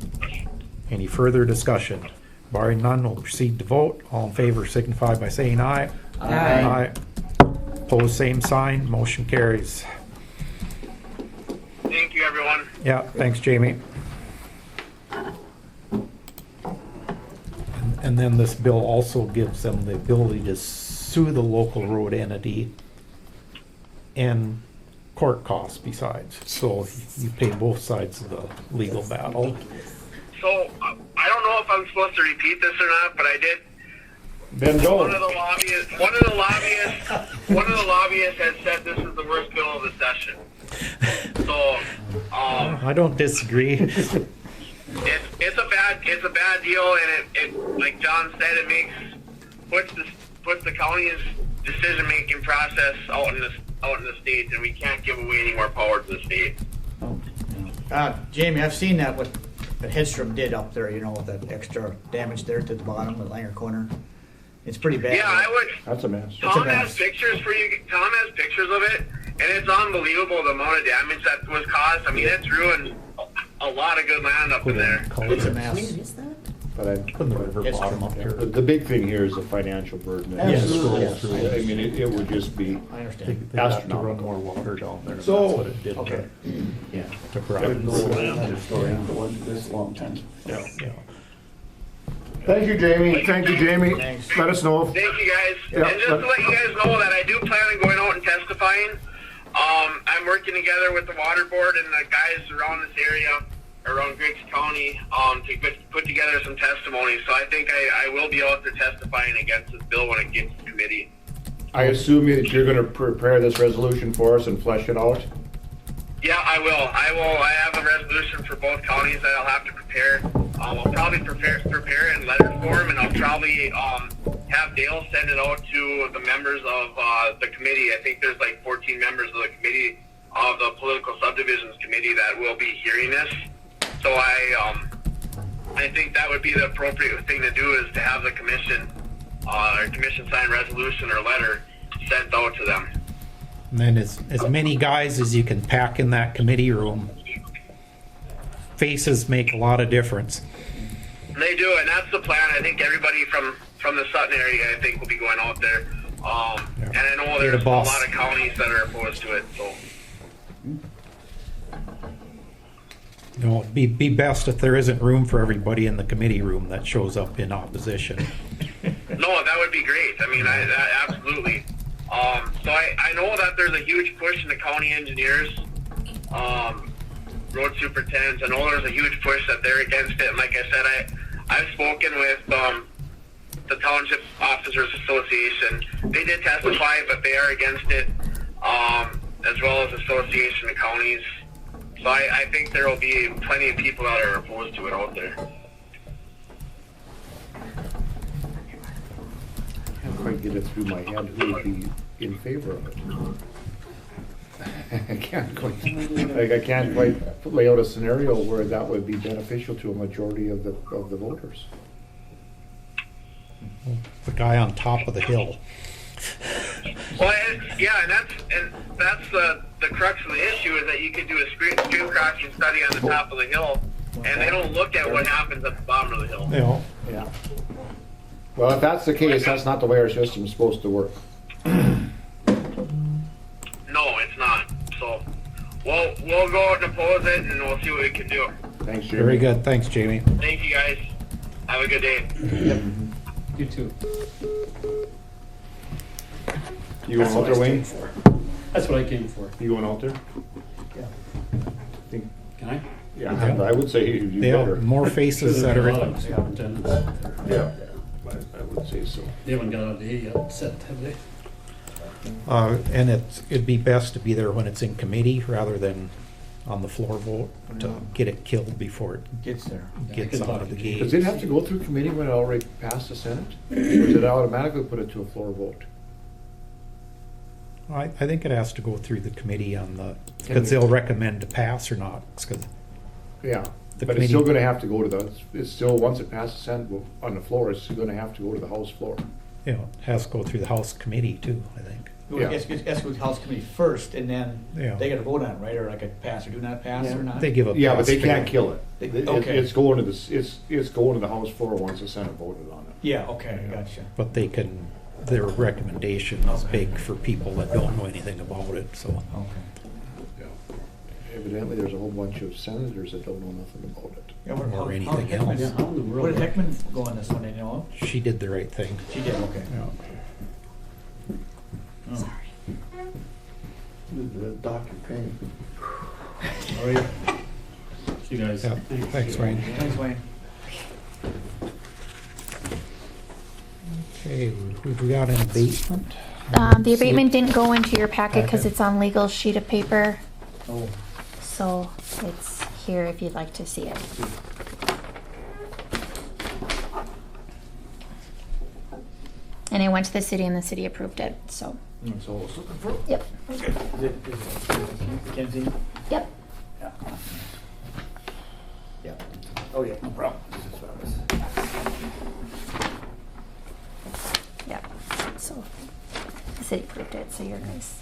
Any further discussion? Barring none, we'll proceed to vote. All in favor signify by saying aye. Aye. Opposed, same sign. Motion carries. Thank you, everyone. Yeah, thanks, Jamie. And then this bill also gives them the ability to sue the local road entity and court costs besides. So you pay both sides of the legal battle. So I don't know if I'm supposed to repeat this or not, but I did Ben One Jones. of the lobbyists has said this is the worst bill of the session. So, I don't disagree. it's a bad deal, and it like John said, it puts the county's decision making process out in the state, and we can't give away any more power to the state. Jamie, I've seen that what Hedstrom did up there, you know, that extra damage there to the bottom of the Langer corner. It's pretty bad. Yeah, I would. That's a mess. Tom has pictures for you. Tom has pictures of it, and it's unbelievable the amount of damage that was caused. I mean, it's ruined a lot of good land up in there. It's a mess. Where is that? But I, Put the river It's bottom up here. the big thing here is the financial burden. Yes. Absolutely. I mean, it would just be, I They understand. they have to run Astronomical. more water down there. So- That's what it did Okay. yeah. to I've Providence. known the story for this long time. Yeah. Thank you, Jamie. Thank you, Jamie. Thanks. Let us know. Thank you guys. Yeah, And just to let you guys know that I do plan on going out and testifying. I'm working together with the water board and the guys around this area, around Griggs County, to put together some testimonies. So I think I will be out there testifying against this bill when it gets to committee. I assume that you're gonna prepare this resolution for us and flesh it out? Yeah, I will. I have a resolution for both counties that I'll have to prepare. I'll probably prepare in letter form, and I'll probably have Dale send it out to the members of the committee. I think there's like 14 members of the committee of the political subdivisions committee that will be hearing this. So I think that would be the appropriate thing to do, is to have the commission sign resolution or letter sent out to them. And then as many guys as you can pack in that committee room. Faces make a lot of difference. They do, and that's the plan. I think everybody from the Sutton area, I think, will be going out there. And I know You're the there's a boss. lot of counties that are opposed to it. So You know, it'd be best if there isn't room for everybody in the committee room that shows up in opposition. no, that would be great. I mean, absolutely. So I know that there's a huge push in the county engineers, road superintendents. I know there's a huge push that they're against it. And like I said, I've spoken with the Township Officers Association. They did testify, but they are against it, as well as Association of Counties. So I think there will be plenty of people that are opposed to it out there. I can't quite get it through my head who would be in favor of it. I can't quite lay out a scenario where that would be beneficial to a majority of the voters. The guy on top of the hill. Well, yeah, and that's the crux of the issue, is that you could do a stream crossing study on the top of the hill, and they don't look at what happens at the bottom of the hill. You know, Yeah. Well, if that's the case, that's not the way our system's supposed to work. No, it's not. So we'll go out and oppose it, and we'll see what we can do. Thanks, Jamie. very good. Thanks, Jamie. Thank you, guys. Have a good day. You too. You going out there, Wayne? That's what I came for. You going out there? Can I? Yeah, I would say you They have better. more faces that are. Superintendents out there. Yeah, I would say so. They haven't got out of the hay yet, set, have they? And it'd be best to be there when it's in committee rather than on the floor vote to get it killed before it Gets there. gets out of the gate. Does it have to go through committee when it already passed the Senate? Or does it automatically put it to a floor vote? I think it has to go through the committee on the, because they'll recommend to pass or not. 'Cause Yeah, The but it's still committee- gonna have to go to it's still, once it passes Senate on the floor, it's gonna have to go to the House floor. you know, it has to go through the House committee too, I think. Yeah. It has to go to the House Committee first, and then Yeah. they gotta vote on it, right? Or like a pass or do not pass or not? They give a. Yeah, but they pass can't to- kill it. Okay. It's going to it's going to the House floor once the Senate voted on it. Yeah, okay, gotcha. But they can, their recommendation is big for people that don't know anything about it, so. Okay. Yeah. Evidently, there's a whole bunch of senators that don't know nothing about it. Yeah, Or how anything did else. Yeah, how in the Where world? did Heckman go on this one, do you know? She did the right thing. She did, okay. Yeah. Dr. Payne. All right. See you guys. Yeah, thanks, Wayne. Thanks, Wayne. Okay, we got an abatement. The abatement didn't go into your packet because it's on legal sheet of paper, Oh, so it's here if you'd like to see it. And it went to the city and the city approved it, so, that's all I was looking for. yep, Is it Mackenzie? yep. Yeah. Yeah. Oh, yeah, no problem. This is what I was- Yep, so the city approved it, so you're nice.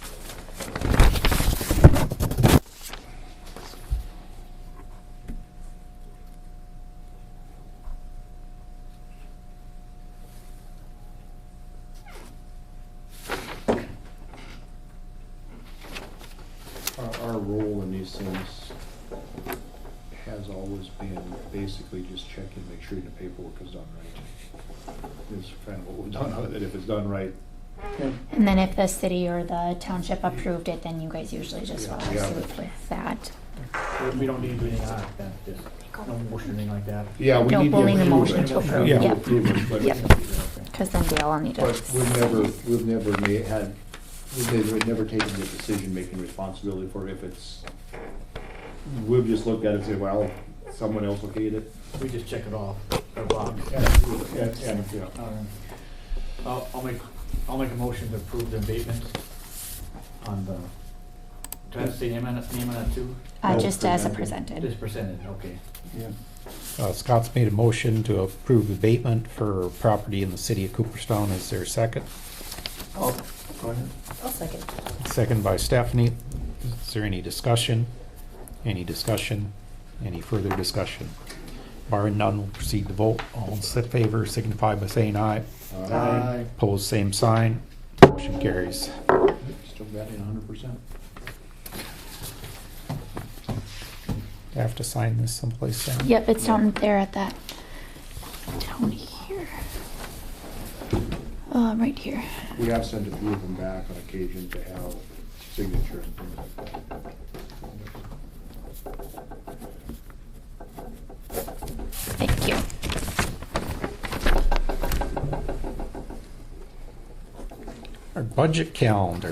Our role in these things has always been basically just check and make sure the paperwork is done right. Is kind of what we've done, that if it's done right, And then if the city or the township approved it, then you guys usually just Yeah, follow yeah, suit but- with that. We don't need to do anything on it, then, just no motion or anything like that. yeah, we No, need we'll to need a approve motion it. to approve, We need to yep. approve it, but- Yep. Because then Dale will need to. But we've never taken the decision-making responsibility for if it's, we've just looked at it and said, well, someone else okayed it. We just check it off, our box. And, yeah. I'll make a motion to approve the abatement on the, do I have to say name on it too? Just as a presented. presented. Just presented, okay. Yeah. Scott's made a motion to approve abatement for property in the city of Cooperstown. Is there a second? Oh, go ahead. I'll second. Second by Stephanie. Is there any discussion? Any discussion? Any further discussion? Barring none, we'll proceed to vote. All in favor signify by saying aye. Aye. Opposed, same sign. Motion carries. Still batting 100%. I have to sign this someplace down. Yep, it's down there at that, down here. Right here. We have sent a few of them back on occasion to have signatures and things like that. Thank you. Our budget calendar.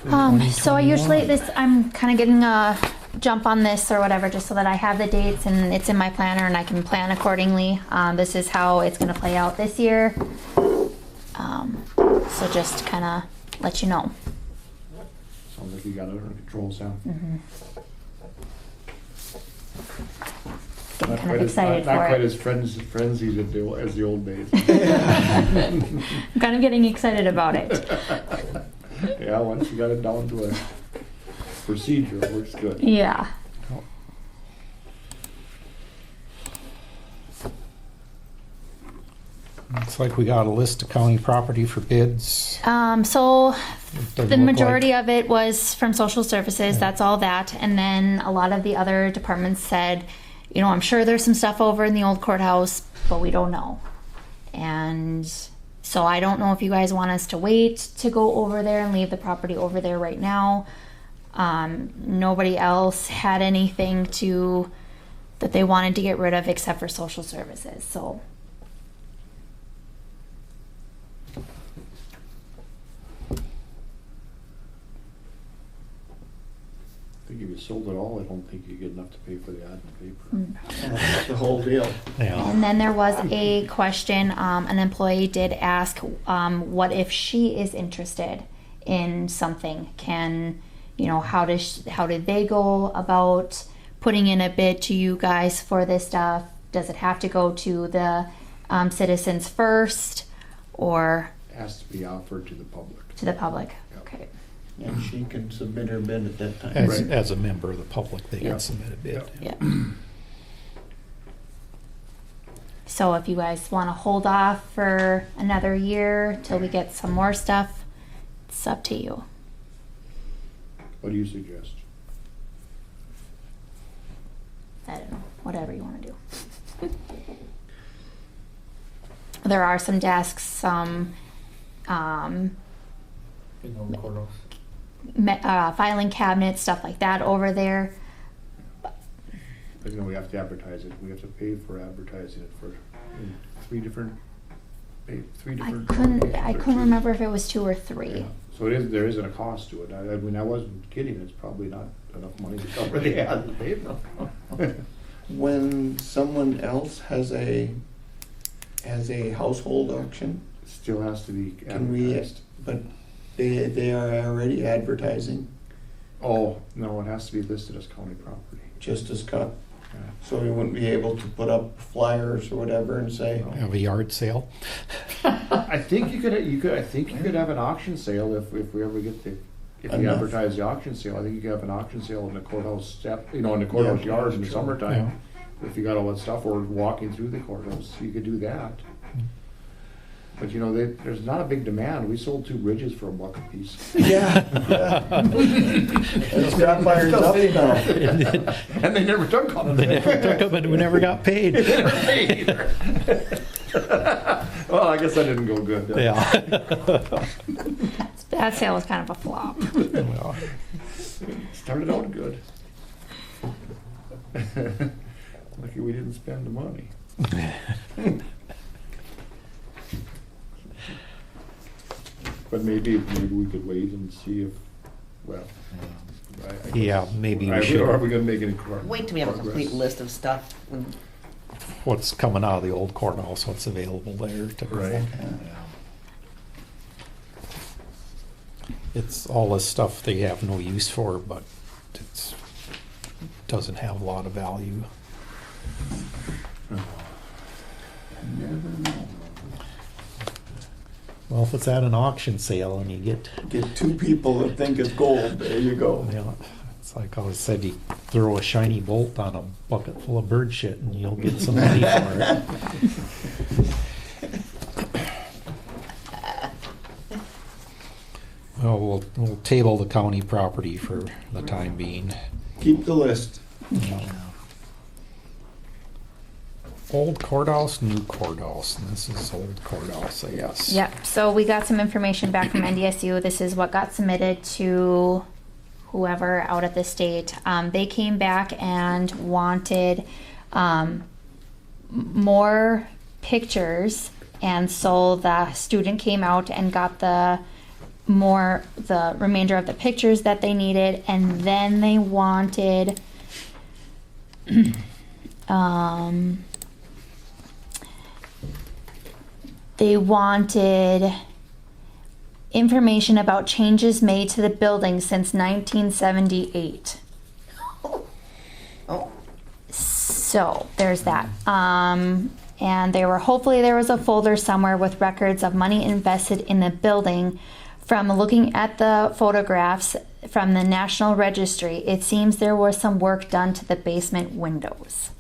for So I usually, 2021. I'm kind of getting a jump on this or whatever, just so that I have the dates and it's in my planner and I can plan accordingly. This is how it's gonna play out this year. So just kind of let you know. Sounds like you got it under control, Sam. Getting Not kind quite of as- excited not for quite it. as frenzied as the old days. I'm kind of getting excited about it. Yeah, once you got it down to a procedure, it works good. Yeah. Looks like we got a list of county property for bids. So Doesn't the look majority like- of it was from social services, that's all that. And then a lot of the other departments said, you know, I'm sure there's some stuff over in the old courthouse, but we don't know. And so I don't know if you guys want us to wait to go over there and leave the property over there right now. Nobody else had anything that they wanted to get rid of except for social services, so. I think if you sold it all, I don't think you get enough to pay for the ad and paper. That's the whole deal. Yeah. And then there was a question, an employee did ask, what if she is interested in something? How did they go about putting in a bid to you guys for this stuff? Does it have to go to the citizens first or It has to be offered to the public. to the public? Yep. Okay. And she can submit her bid at that time. As, Right. as a member of the public, they Yeah. can submit a bid. Yeah. Yeah. So if you guys want to hold off for another year till we get some more stuff, it's up to you. What do you suggest? I don't know, whatever you want to do. There are some desks, some In the old courthouse. filing cabinets, stuff like that over there. Because we have to advertise it. We have to pay for advertising it for in 3 different three I different. couldn't locations or two? remember if it was 2 or 3. Yeah. So there isn't a cost to it. I mean, I wasn't kidding. It's probably not enough money to cover the ad and pavement. When someone else has a household auction, Still has to be can we, advertised. but they are already advertising Oh, no, it has to be listed as county property. just as cut. Yeah. So we wouldn't be able to put up flyers or whatever and say, Have a yard sale. I think you could have an auction sale if we ever get if you Enough. advertise the auction sale. I think you could have an auction sale in the courthouse step, in the courthouse Yeah, yard in the that's true. summertime. If you got all that stuff, or walking through the courthouse, you could do that. But there's not a big demand. We sold 2 bridges for $1 a piece. yeah. And scrap iron's up now. And they never took them. They never took them and we never got paid. They never paid either. Well, I guess that didn't go good. did it? Yeah. That sale was kind of a flop. Well, Started out good. Lucky we didn't spend the money. But maybe we could wait and see if, well, Yeah, maybe we Are should. we gonna make any progress? Wait till we have a complete list of stuff. What's coming out of the old courthouse, what's available there to go. Right. It's all this stuff they have no use for, but it's, doesn't have a lot of value. Well, if it's at an auction sale and you get, Get 2 people that think it's gold, there you go. it's like I always said, you throw a shiny bolt on a bucket full of bird shit and you'll get some money for it. Well, we'll table the county property for the time being. Keep the list. Old courthouse, new courthouse, and this is old courthouse, I guess. Yep, so we got some information back from NDSU. This is what got submitted to whoever out at the state. They came back and wanted more pictures, and so the student came out and got the remainder of the pictures that they needed, and then they wanted information about changes made to the building since 1978. Oh, So there's that. And hopefully there was a folder somewhere with records of money invested in the building. From looking at the photographs from the National Registry, it seems there was some work done to the basement windows.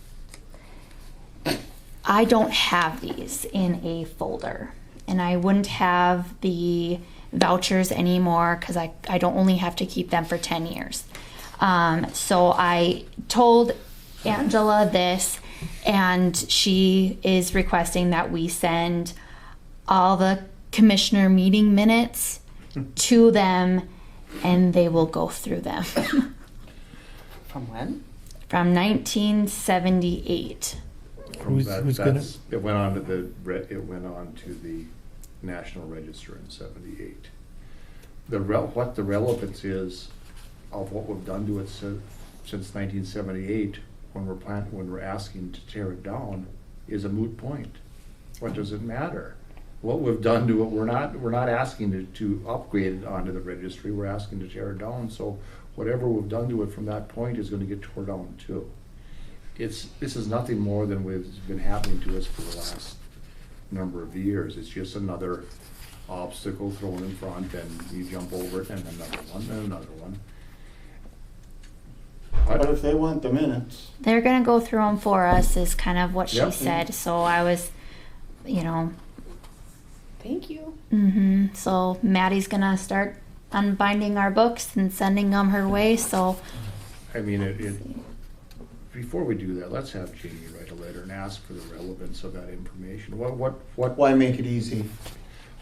I don't have these in a folder, and I wouldn't have the vouchers anymore because I don't only have to keep them for 10 years. So I told Angela this, and she is requesting that we send all the commissioner meeting minutes to them, and they will go through them. from when? From 1978. Who's gonna- It went on to the National Register in '78. What the relevance is of what we've done to it since 1978, when we're asking to tear it down, is a moot point. What does it matter? What we've done to it, we're not asking to upgrade it onto the registry. We're asking to tear it down. So whatever we've done to it from that point is going to get torn down too. This is nothing more than what's been happening to us for the last number of years. It's just another obstacle thrown in front, and you jump over it, and another one, and another one. But if they want the minutes, They're gonna go through them for us, is kind of what she Yep. said. So I was, Thank you. So Maddie's gonna start unbinding our books and sending them her way. So I mean, before we do that, let's have Jamie write a letter and ask for the relevance of that information. why make it easy?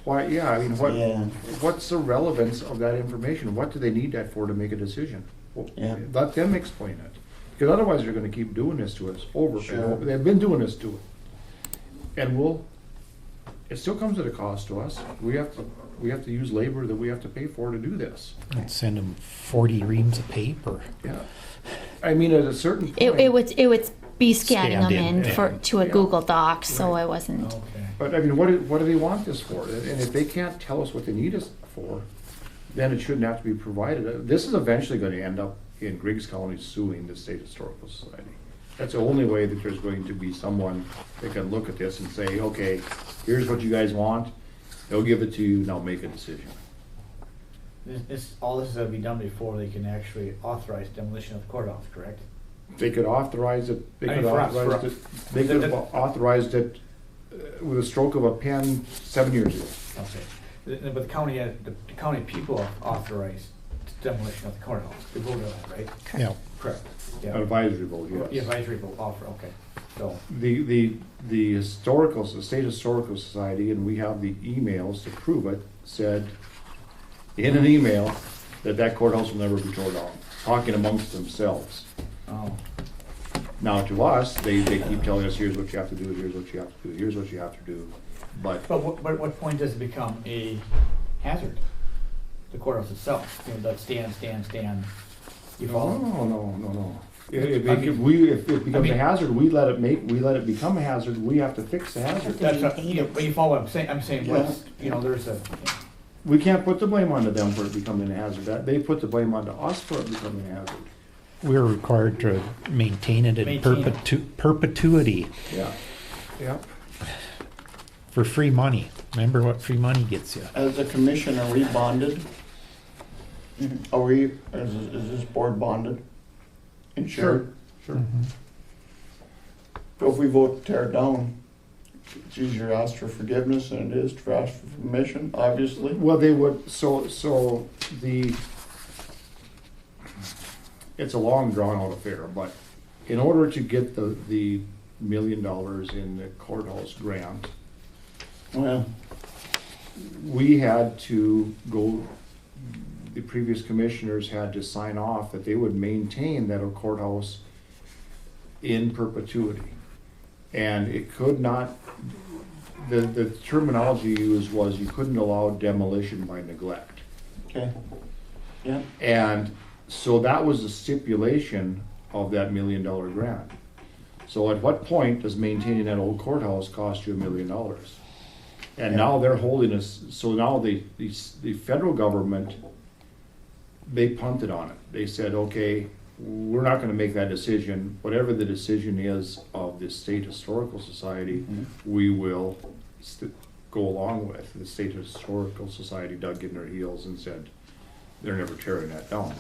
Why, yeah, I mean, Yeah. what's the relevance of that information? What do they need that for to make a decision? Well, Yeah. let them explain it. Because otherwise they're gonna keep doing this to us over and Sure. over. They've been doing this to it. And it still comes at a cost to us. We have to use labor that we have to pay for to do this. And send them 40 reams of paper. Yeah. I mean, at a certain point. It would be scanning Scanned them in in, for, to a yeah. Google Doc, so it wasn't. Okay. But I mean, what do they want this for? And if they can't tell us what they need us for, then it shouldn't have to be provided. This is eventually gonna end up in Griggs County suing the State Historical Society. That's the only way that there's going to be someone that can look at this and say, okay, here's what you guys want. They'll give it to you, now make a decision. All this is gonna be done before they can actually authorize demolition of the courthouse, correct? They could authorize it, they I could mean, for us, authorize it, they could have authorized it with a stroke of a pen 7 years ago. Okay. But the county people have authorized demolition of the courthouse. They voted on that, right? Yeah. Correct. An Yeah. advisory vote, The yes. advisory vote offer, okay. So, The State Historical Society, and we have the emails to prove it, said in an email that courthouse will never be torn down, talking amongst themselves. oh, Now, to us, they keep telling us, here's what you have to do, here's what you have to do, here's what you have to do. But but what point does it become a hazard? The courthouse itself, you know, that stand. You follow? no. If it becomes I mean- a hazard, we let it become a hazard, we have to fix the hazard. That's what, but you follow what I'm saying? I'm saying, what's, you know, there's a, We can't put the blame onto them for it becoming a hazard. They put the blame onto us for it becoming a hazard. We're required to maintain it in Maintain it. perpetuity Yeah. Yep. for free money. Remember what free money gets you. As a commission, are we bonded? Are we, is this board bonded? Insured? Sure. Mhm. So if we vote to tear it down, it's easier to ask for forgiveness than it is to ask for permission, obviously. Well, they would, it's a long drawn out affair, but in order to get the $1 million in the courthouse grant, Well, we had to go, the previous commissioners had to sign off that they would maintain that courthouse in perpetuity. And it could not, the terminology used was you couldn't allow demolition by neglect. okay, yeah, And so that was the stipulation of that $1 million grant. So at what point does maintaining that old courthouse cost you $1 million? And now they're holding us, so now the federal government, they punted on it. They said, okay, we're not gonna make that decision. Whatever the decision is of the State Historical Society, we will go along with. The State Historical Society dug in their heels and said, they're never tearing that down.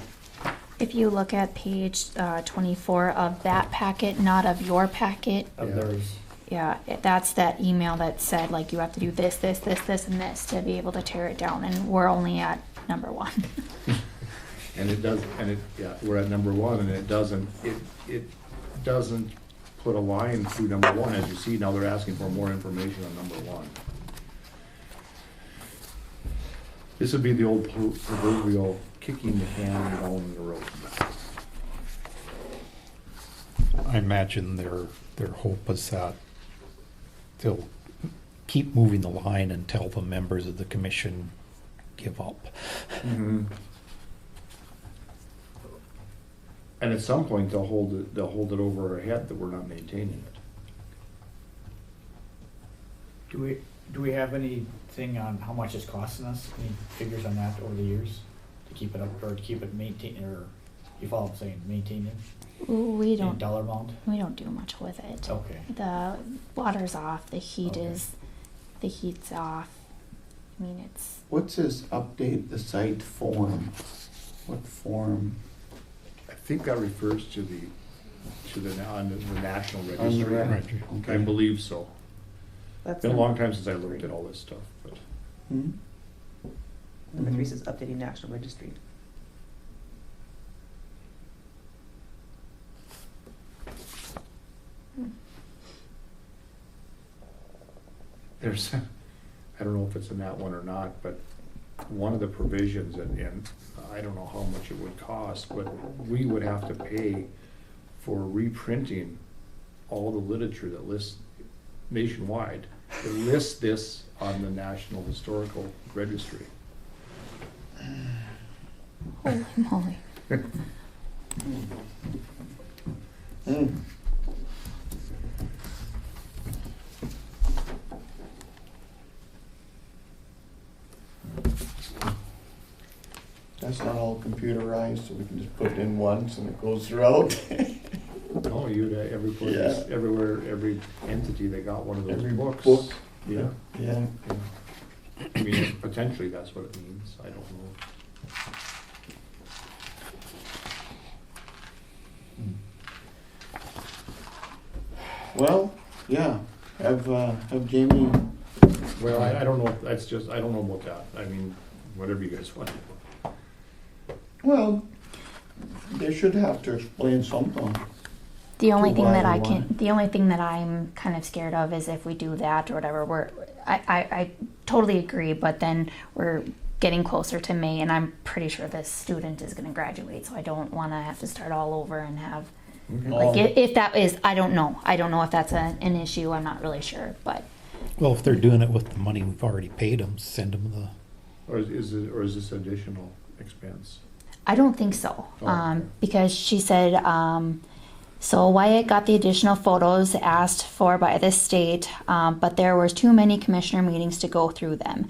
If you look at page 24 of that packet, not of your packet, of Yeah. theirs. yeah, that's that email that said like you have to do this, and this to be able to tear it down, and we're only at number 1. And it does, we're at number 1, and it doesn't put a line through number 1. As you see, now they're asking for more information on number 1. This would be the old proverbial kicking the can down the road. I imagine their hope is that they'll keep moving the line until the members of the commission give up. And at some point, they'll hold it over our head that we're not maintaining it. Do we have anything on how much it's costing us? Any figures on that over the years to keep it up or to keep it maintained, or you follow what I'm saying, maintained in? We In don't dollar amount? do much with it. Okay. The water's off, the Okay. heat's off. I mean, it's what's this update the site form? What form? I think that refers to the National On the Registry. rec? I Okay. believe so. That's Been a long time since I looked at all this stuff, but. Hmm? Number 3 says updating National Registry. There's, I don't know if it's in that one or not, but one of the provisions, and I don't know how much it would cost, but we would have to pay for reprinting all the literature that lists nationwide, that lists this on the National Historical Registry. Holy moly. Mm. That's not all computerized, so we can just put it in once and it goes throughout. No, every place, Yeah. everywhere, every entity that got one of those Every books. book. Yeah. Yeah. I mean, potentially that's what it means, I don't know. Well, yeah, have Jamie, Well, I don't know, that's just, I don't know about that, I mean, whatever you guys want. well, they should have to explain something. The only To thing why that they I want can, it. the only thing that I'm kind of scared of is if we do that or whatever, I totally agree, but then we're getting closer to May and I'm pretty sure this student is gonna graduate, so I don't wanna have to start all over and have, like, if that is, I don't know if that's an issue, I'm not really sure, but Well, if they're doing it with the money we've already paid them, send them the, Or is this additional expense? I don't think so. Oh, okay. Because she said, so Wyatt got the additional photos asked for by the state, but there was too many commissioner meetings to go through them.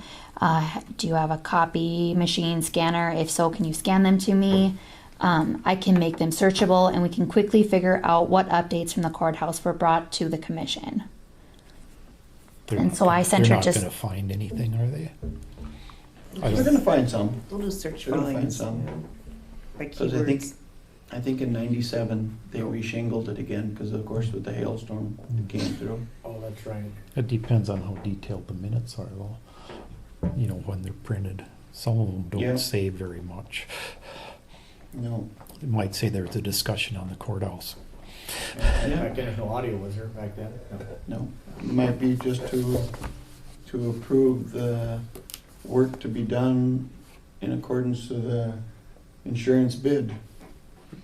Do you have a copy machine scanner? If so, can you scan them to me? I can make them searchable and we can quickly figure out what updates from the courthouse were brought to the commission. they're And not so I gonna- sent they're her not just- gonna find anything, are they? We're gonna find some, We'll do search we're gonna find volumes. some. By Cause I think, keywords. I think in '97, they reshingled it again, cause of course with the hailstorm that came through. Oh, that's right. It depends on how detailed the minutes are though, you know, when they're printed. Some of them Yeah. don't say very much. No, It might say there's a discussion on the courthouse. yeah, Back then, no audio was there back then? No. no, it might be just to approve the work to be done in accordance to the insurance bid.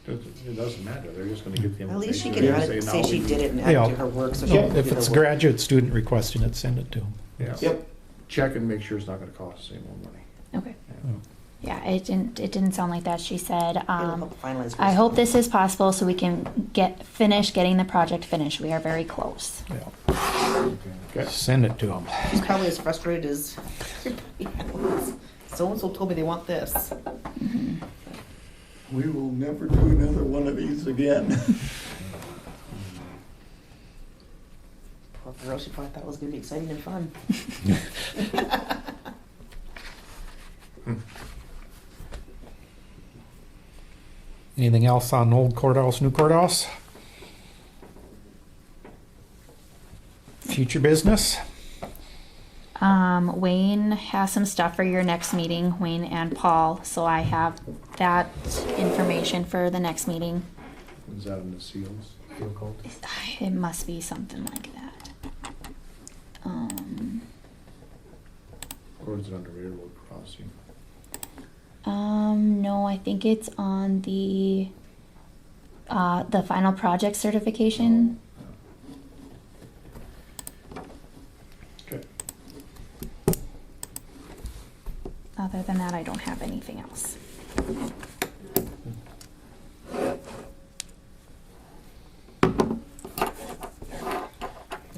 It doesn't matter, they're just gonna get the At information. least she can They're add gonna it, now say she we- did it and add Yeah. it to her work, so she Yeah, can if do it's a her work. graduate student requesting it, send it to them. Yeah. Yep, Check and make sure it's not gonna cost any more money. Okay. Yeah. Yeah, it didn't sound like that. She said, It'll help finalize I her hope stuff. this is possible so we can finish getting the project finished. We are very close. Yeah. Okay. Send it to them. She's probably as frustrated as so-and-so told me they want this. we will never do another one of these again. Poor girl, she probably thought it was gonna be exciting and fun. Anything else on old courthouse, new courthouse? Future business? Wayne has some stuff for your next meeting, Wayne and Paul, so I have that information for the next meeting. Is that in the seals? Seal coat? It must be something like that. Or is it under railroad crossing? No, I think it's on the final project certification. Okay. Other than that, I don't have anything else.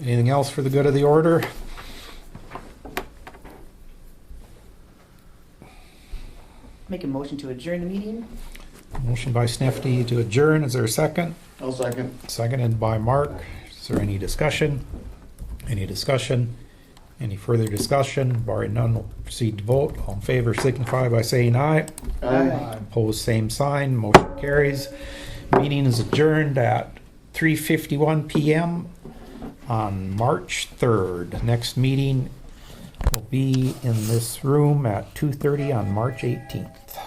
Anything else for the good of the order? Make a motion to adjourn the meeting. Motion by Snefty to adjourn. Is there a second? I'll second. Seconded by Mark. Is there any discussion? Any discussion? Any further discussion? Barring none, we'll proceed to vote. All in favor signify by saying aye. Aye. Opposed, same sign. Motion carries. Meeting is adjourned at 3:51 PM on March 3rd. Next meeting will be in this room at 2:30 on March 18th.